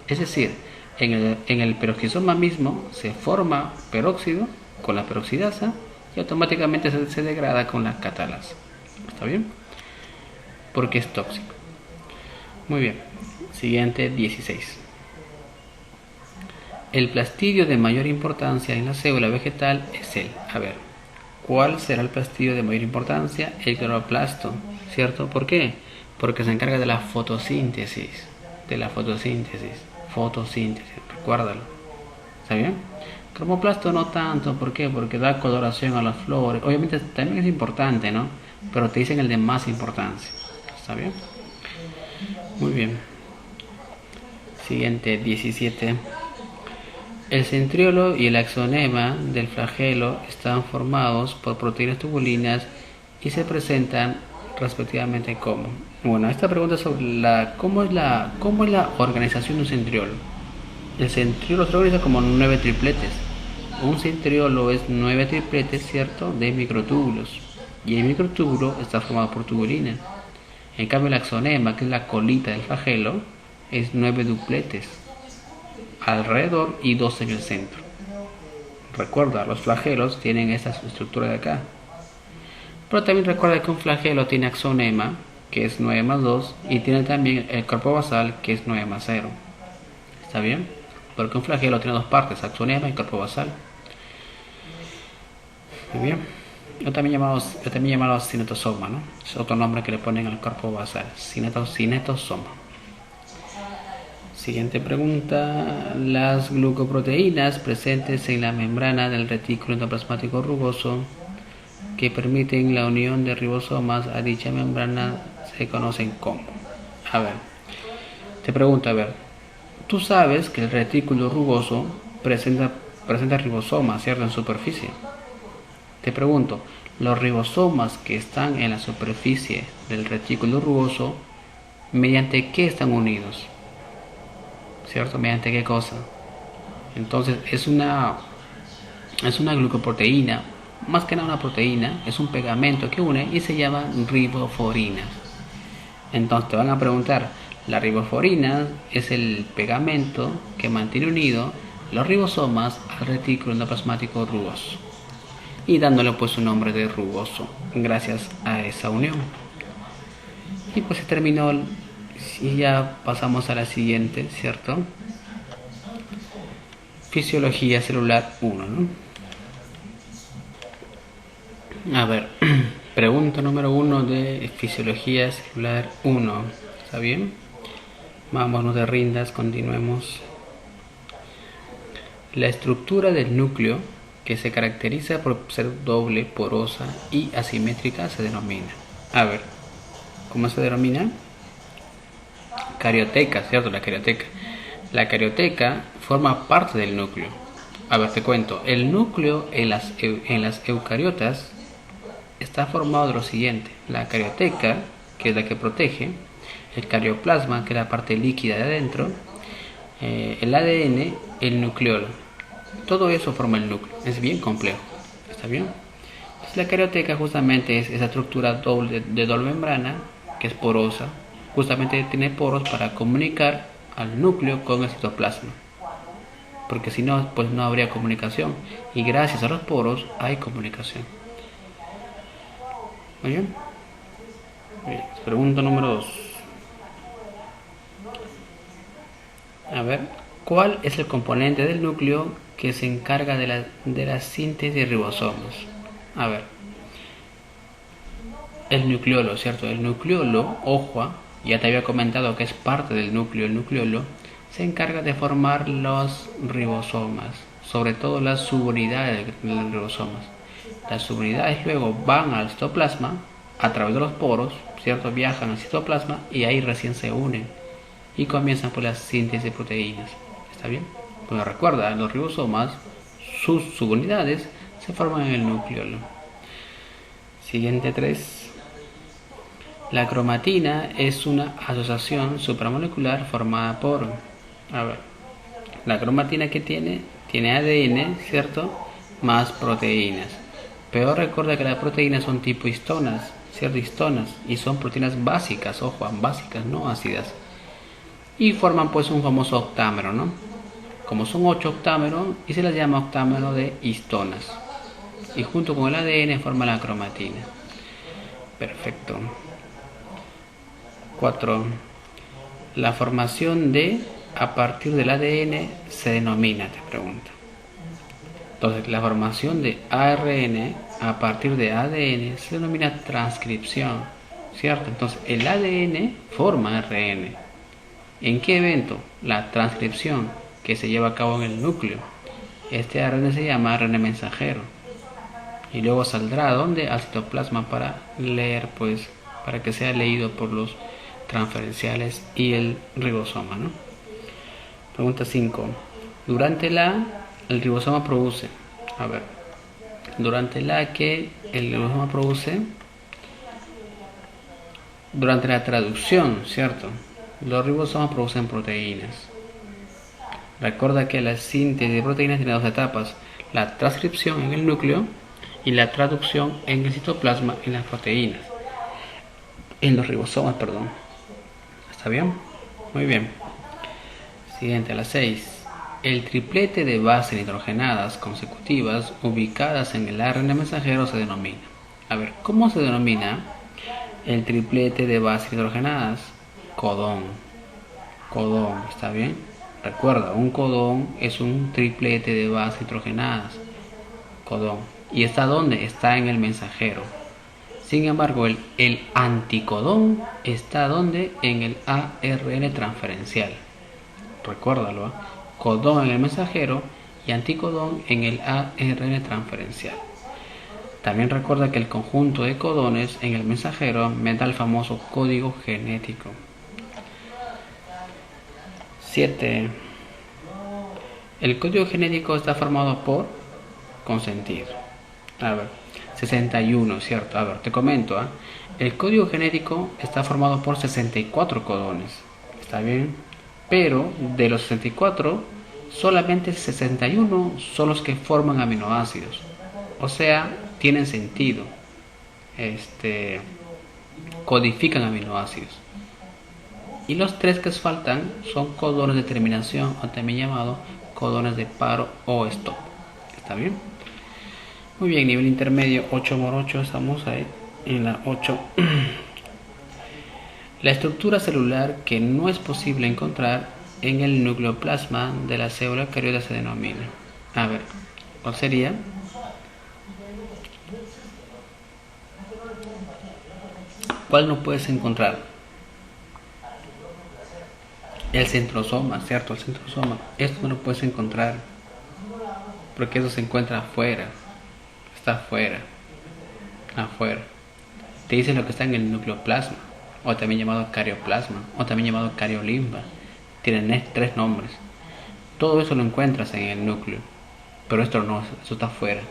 S1: Es decir, en el peroxisoma mismo se forma peróxido con la peroxidasa y automáticamente se degrada con la catalasa. ¿Está bien? Porque es tóxico. Muy bien. Siguiente, 16. El plastidio de mayor importancia en la célula vegetal es el, a ver, ¿cuál será el plastidio de mayor importancia? El cloroplasto, ¿cierto? ¿Por qué? Porque se encarga de la fotosíntesis. Fotosíntesis, recuérdalo. ¿Está bien? Cromoplasto no tanto, ¿por qué? Porque da coloración a las flores. Obviamente también es importante, ¿no? Pero te dicen el de más importancia. ¿Está bien? Muy bien. Siguiente, 17. El centriolo y el axonema del flagelo están formados por proteínas tubulinas y se presentan respectivamente como. Bueno, esta pregunta es sobre cómo es la organización de un centriolo. El centriolo se organiza como 9 tripletes. Un centriolo es 9 tripletes, ¿cierto?, de microtúbulos. Y el microtúbulo está formado por tubulina. En cambio, el axonema, que es la colita del flagelo, es 9 dupletes alrededor y 2 en el centro. Recuerda, los flagelos tienen esta estructura de acá. Pero también recuerda que un flagelo tiene axonema, que es 9 más 2, y tiene también el cuerpo basal, que es 9 más 0. ¿Está bien? Porque un flagelo tiene dos partes, axonema y cuerpo basal. Muy bien. Yo también llamado cinetosoma, ¿no? Es otro nombre que le ponen al cuerpo basal, cinetosoma. Siguiente pregunta. Las glucoproteínas presentes en la membrana del retículo endoplasmático rugoso que permiten la unión de ribosomas a dicha membrana se conocen como. A ver, te pregunto, tú sabes que el retículo rugoso presenta ribosomas, ¿cierto? En superficie. Te pregunto, los ribosomas que están en la superficie del retículo rugoso, ¿mediante qué están unidos? ¿Cierto? ¿Mediante qué cosa? Entonces es una glucoproteína, más que nada una proteína, es un pegamento que une y se llama riboforina. Entonces te van a preguntar, la riboforina es el pegamento que mantiene unido los ribosomas al retículo endoplasmático rugoso, y dándole pues su nombre de rugoso gracias a esa unión. Y pues se terminó y ya pasamos a la siguiente, ¿cierto? Fisiología celular 1, ¿no? A ver, pregunta número 1 de fisiología celular 1. ¿Está bien? Vamos, no te rindas, continuemos. La estructura del núcleo, que se caracteriza por ser doble, porosa y asimétrica, se denomina. A ver, ¿cómo se denomina? Carioteca, ¿cierto? La carioteca. La carioteca forma parte del núcleo. A ver, te cuento. El núcleo en las eucariotas está formado de lo siguiente: la carioteca, que es la que protege, el carioplasma, que es la parte líquida de adentro, el ADN, el nucleolo. Todo eso forma el núcleo. Es bien complejo. ¿Está bien? Entonces, la carioteca justamente es esa estructura de doble membrana, que es porosa. Justamente tiene poros para comunicar al núcleo con el citoplasma. Porque si no, pues no habría comunicación. Y gracias a los poros hay comunicación. Muy bien. Pregunta número 2. A ver, ¿cuál es el componente del núcleo que se encarga de la síntesis de ribosomas? A ver, el nucleolo, ¿cierto? El nucleolo, ojo, ya te había comentado que es parte del núcleo. El nucleolo se encarga de formar los ribosomas, sobre todo las subunidades de los ribosomas. Las subunidades luego van al citoplasma a través de los poros, ¿cierto? Viajan al citoplasma y ahí recién se unen y comienzan por la síntesis de proteínas. ¿Está bien? Pues recuerda, los ribosomas, sus subunidades se forman en el nucleolo. Siguiente 3. La cromatina es una asociación supramolecular formada por, la cromatina que tiene ADN, ¿cierto? Más proteínas. Pero recuerda que las proteínas son tipo histonas, ¿cierto? Histonas, y son proteínas básicas, ojo, básicas, no ácidas. Y forman pues un famoso octámero, ¿no? Como son 8 octámeros, y se les llama octámero de histonas. Y junto con el ADN forma la cromatina. Perfecto. 4. La formación a partir del ADN se denomina, te pregunto. Entonces, la formación de ARN a partir de ADN se denomina transcripción, ¿cierto? Entonces, el ADN forma ARN. ¿En qué evento? La transcripción, que se lleva a cabo en el núcleo. Este ARN se llama ARN mensajero. Y luego saldrá ¿a dónde? Al citoplasma para leer, pues, para que sea leído por los transferenciales y el ribosoma, ¿no? Pregunta 5. Durante el ribosoma produce, durante la traducción, ¿cierto? Los ribosomas producen proteínas. Recuerda que la síntesis de proteínas tiene dos etapas: la transcripción en el núcleo y la traducción en el citoplasma en las proteínas, en los ribosomas, perdón. ¿Está bien? Muy bien. Siguiente, a las 6. El triplete de bases nitrogenadas consecutivas ubicadas en el ARN mensajero se denomina. ¿Cómo se denomina? El triplete de bases hidrogenadas, codón. Codón, ¿está bien? Recuerda, un codón es un triplete de bases hidrogenadas, codón. ¿Y está dónde? Está en el mensajero. Sin embargo, el anticodón está donde en el ARN transferencial. Recuérdalo, ¿eh? Codón en el mensajero y anticodón en el ARN transferencial. También recuerda que el conjunto de codones en el mensajero me da el famoso código genético. 7. El código genético está formado por consentir. A ver, 61, ¿cierto? A ver, te comento, ¿eh? El código genético está formado por 64 codones. ¿Está bien? Pero de los 64, solamente 61 son los que forman aminoácidos. O sea, tienen sentido. Codifican aminoácidos. Y los 3 que faltan son codones de terminación, o también llamado codones de paro o stop. ¿Está bien? Muy bien, nivel intermedio 8x8, estamos ahí en la 8. La estructura celular que no es posible encontrar en el nucleoplasma de la célula eucariota se denomina. A ver, ¿cuál sería? ¿Cuál no puedes encontrar? El centrosoma, ¿cierto? El centrosoma. Esto no lo puedes encontrar porque eso se encuentra afuera. Está afuera. Te dice lo que está en el nucleoplasma, o también llamado carioplasma, o también llamado cariolimba. Tienen 3 nombres. Todo eso lo encuentras en el núcleo, pero esto no, eso está afuera.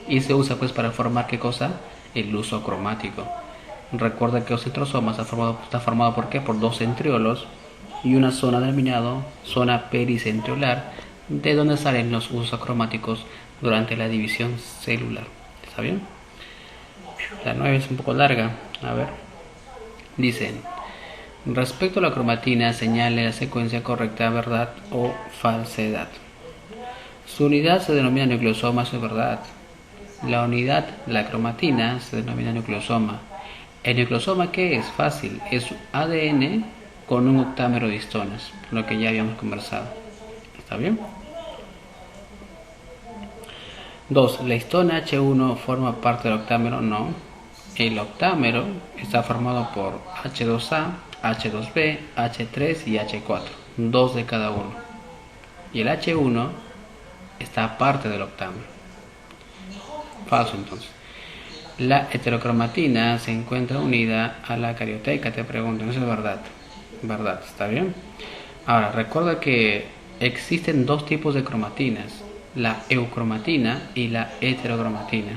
S1: Y se usa pues para formar ¿qué cosa? El uso cromático. Recuerda que los centrosomas está formado ¿por qué? Por 2 centriolos y una zona denominada zona pericentriolar, de donde salen los usos cromáticos durante la división celular. ¿Está bien? La 9 es un poco larga. A ver. Dicen: respecto a la cromatina, señale la secuencia correcta, verdad o falsedad. Su unidad se denomina nucleosoma, eso es verdad. La unidad, la cromatina, se denomina nucleosoma. ¿El nucleosoma qué es? Fácil, es ADN con un octámero de histonas, lo que ya habíamos conversado. ¿Está bien? 2. ¿La histona H1 forma parte del octámero? No. El octámero está formado por H2A, H2B, H3 y H4, 2 de cada uno. Y el H1 está aparte del octámero. Falso entonces. La heterocromatina se encuentra unida a la carioteca, te pregunto. Eso es verdad. Verdad, ¿está bien? Ahora, recuerda que existen 2 tipos de cromatinas: la eucromatina y la heterocromatina.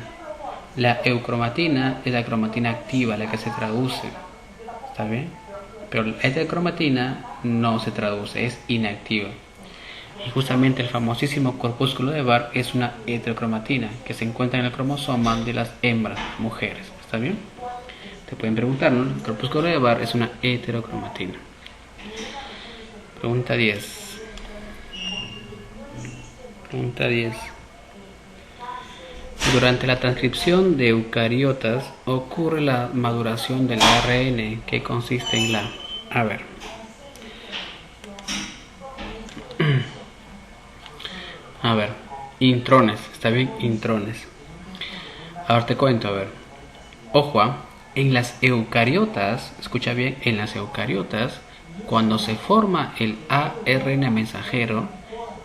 S1: La eucromatina es la cromatina activa, la que se traduce. ¿Está bien? Pero la heterocromatina no se traduce, es inactiva. Y justamente el famosísimo corpúsculo de Barr es una heterocromatina que se encuentra en el cromosoma de las hembras, mujeres. ¿Está bien? Te pueden preguntar, ¿no? El corpúsculo de Barr es una heterocromatina. Pregunta 10. Pregunta 10. Durante la transcripción de eucariotas ocurre la maduración del ARN, que consiste en la... A ver. A ver. Intrones. ¿Está bien? Intrones. Ahora te cuento, a ver. Ojo, en las eucariotas, escucha bien, en las eucariotas, cuando se forma el ARN mensajero,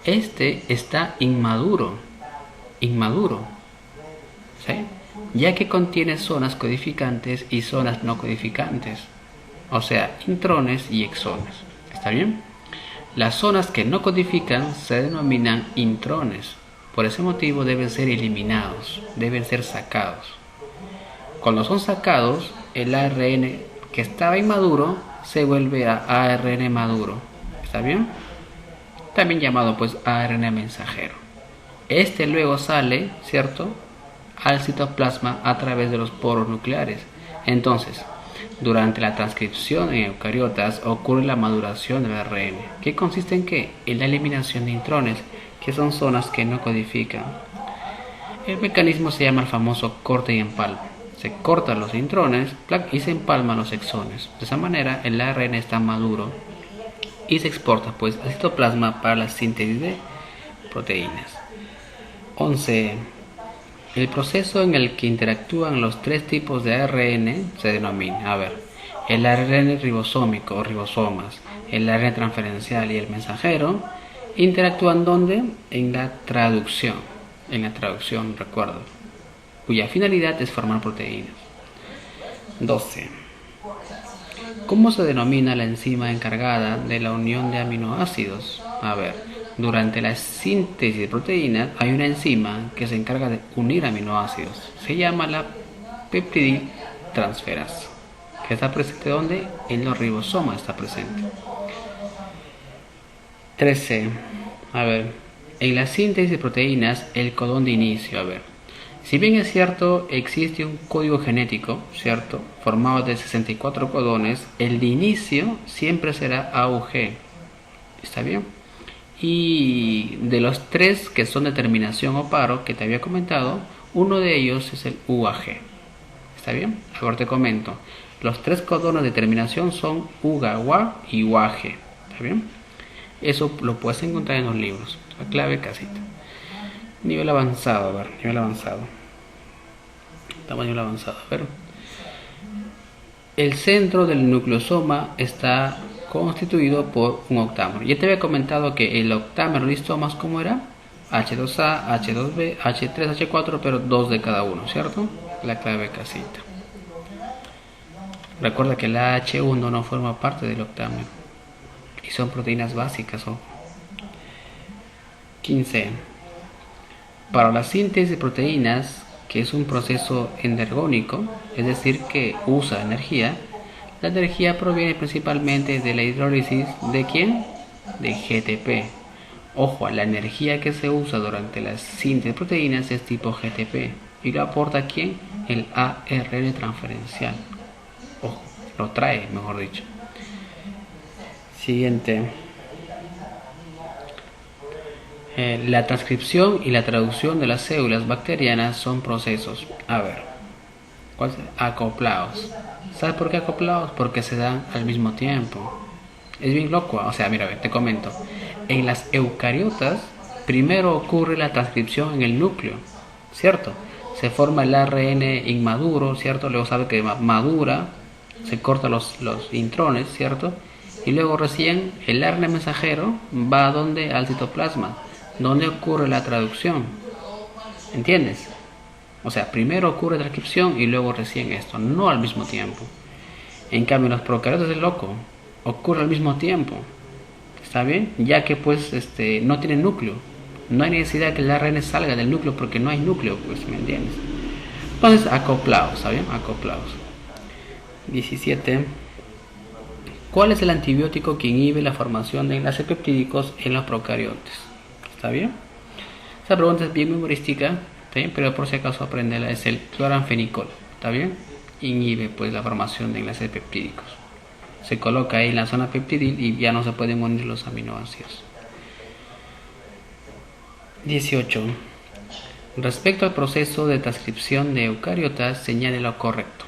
S1: este está inmaduro. ¿Sí? Ya que contiene zonas codificantes y zonas no codificantes, o sea, intrones y exones. ¿Está bien? Las zonas que no codifican se denominan intrones. Por ese motivo deben ser eliminados, deben ser sacados. Cuando son sacados, el ARN que estaba inmaduro se vuelve a ARN maduro. ¿Está bien? También llamado pues ARN mensajero. Este luego sale, ¿cierto?, al citoplasma a través de los poros nucleares. Entonces, durante la transcripción en eucariotas ocurre la maduración del ARN, que consiste en ¿qué? En la eliminación de intrones, que son zonas que no codifican. El mecanismo se llama el famoso corte y empalme. se cortan los intrones y se empalman los exones. De esa manera el ARN está maduro y se exporta pues al citoplasma para la síntesis de proteínas. 11. El proceso en el que interactúan los tres tipos de ARN se denomina, el ARN ribosómico o ribosomas, el ARN transferencial y el mensajero interactúan ¿dónde? En la traducción, recuerdo, cuya finalidad es formar proteínas. 12. ¿Cómo se denomina la enzima encargada de la unión de aminoácidos? Durante la síntesis de proteínas hay una enzima que se encarga de unir aminoácidos. Se llama la peptidiltransferasa, que está presente ¿dónde? En los ribosomas está presente. 13. En la síntesis de proteínas, el codón de inicio. Si bien es cierto, existe un código genético, ¿cierto?, formado de 64 codones, el de inicio siempre será AUG. ¿Está bien? Y de los 3 que son de terminación o paro que te había comentado, uno de ellos es el UAG. ¿Está bien? Ahora te comento. Los 3 codones de terminación son UGA, UA y UAG. ¿Está bien? Eso lo puedes encontrar en los libros. La clave casita. Nivel avanzado, nivel avanzado. Estamos en nivel avanzado, El centro del nucleosoma está constituido por un octámero. Ya te había comentado que el octámero de listomas, ¿cómo era? H2A, H2B, H3, H4, pero 2 de cada uno, ¿cierto? La clave casita. Recuerda que la H1 no forma parte del octámero y son proteínas básicas. 15. Para la síntesis de proteínas, que es un proceso endergónico, es decir, que usa energía, la energía proviene principalmente de la hidrólisis ¿de quién? De GTP. Ojo, la energía que se usa durante la síntesis de proteínas es tipo GTP. ¿Y lo aporta quién? El ARN transferencial. Ojo, lo trae, mejor dicho. Siguiente. La transcripción y la traducción de las células bacterianas son procesos, acoplados. ¿Sabes por qué acoplados? Porque se dan al mismo tiempo. Es bien loco. Te comento. En las eucariotas, primero ocurre la transcripción en el núcleo, ¿cierto? Se forma el ARN inmaduro, ¿cierto? Luego sabe que madura, se cortan los intrones, ¿cierto? Y luego recién el ARN mensajero va al citoplasma, donde ocurre la traducción. ¿Entiendes? Primero ocurre transcripción y luego recién esto, no al mismo tiempo. En cambio, en los procariotas es loco, ocurre al mismo tiempo. ¿Está bien? Ya que no tiene núcleo. No hay necesidad de que el ARN salga del núcleo porque no hay núcleo, pues, ¿me entiendes? Entonces, acoplados, ¿está bien? Acoplados. 17. ¿Cuál es el antibiótico que inhibe la formación de enlaces peptídicos en los procariotes? ¿Está bien? Esa pregunta es bien memorística, ¿está bien? Pero por si acaso aprenderla. Es el cloranfenicol, ¿está bien? Inhibe pues la formación de enlaces peptídicos. Se coloca ahí en la zona peptidil y ya no se pueden unir los aminoácidos. 18. Respecto al proceso de transcripción de eucariotas, señale lo correcto.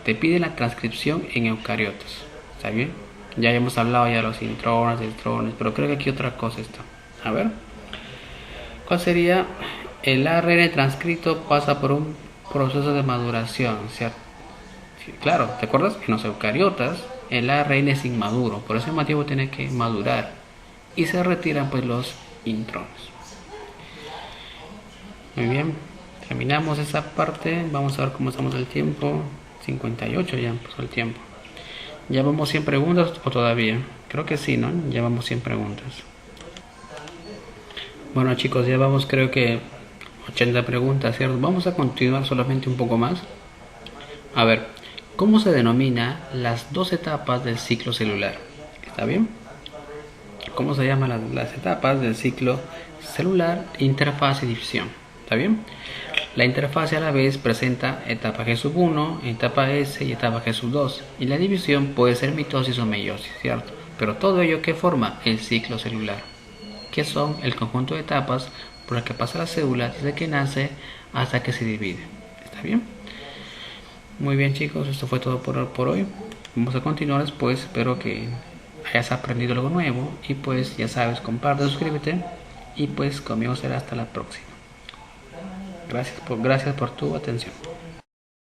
S1: Te pide la transcripción en eucariotas. ¿Está bien? Ya hemos hablado ya de los intrones, extrones, pero creo que aquí otra cosa está. ¿Cuál sería? El ARN transcrito pasa por un proceso de maduración, ¿cierto? Sí, claro, ¿te acuerdas? En los eucariotas el ARN es inmaduro, por ese motivo tiene que madurar y se retiran pues los intrones. Muy bien, terminamos esa parte. Vamos a ver cómo estamos del tiempo. 58 ya pasó el tiempo. ¿Ya vamos 100 preguntas o todavía? Creo que sí, ¿no? Ya vamos 100 preguntas. Bueno, chicos, ya vamos creo que 80 preguntas, ¿cierto? Vamos a continuar solamente un poco más. ¿Cómo se denomina las 2 etapas del ciclo celular? ¿Está bien? ¿Cómo se llaman las etapas del ciclo celular? Interfaz y división. ¿Está bien? La interfase a la vez presenta etapa G1, etapa S y etapa G2. Y la división puede ser mitosis o meiosis, ¿cierto? Pero todo ello, ¿qué forma? El ciclo celular, que son el conjunto de etapas por las que pasa la célula desde que nace hasta que se divide. ¿Está bien? Muy bien chicos, esto fue todo por hoy. Vamos a continuar después. Espero que hayas aprendido algo nuevo. Y pues ya sabes, comparte, suscríbete. Y pues conmigo será hasta la próxima. Gracias por tu atención.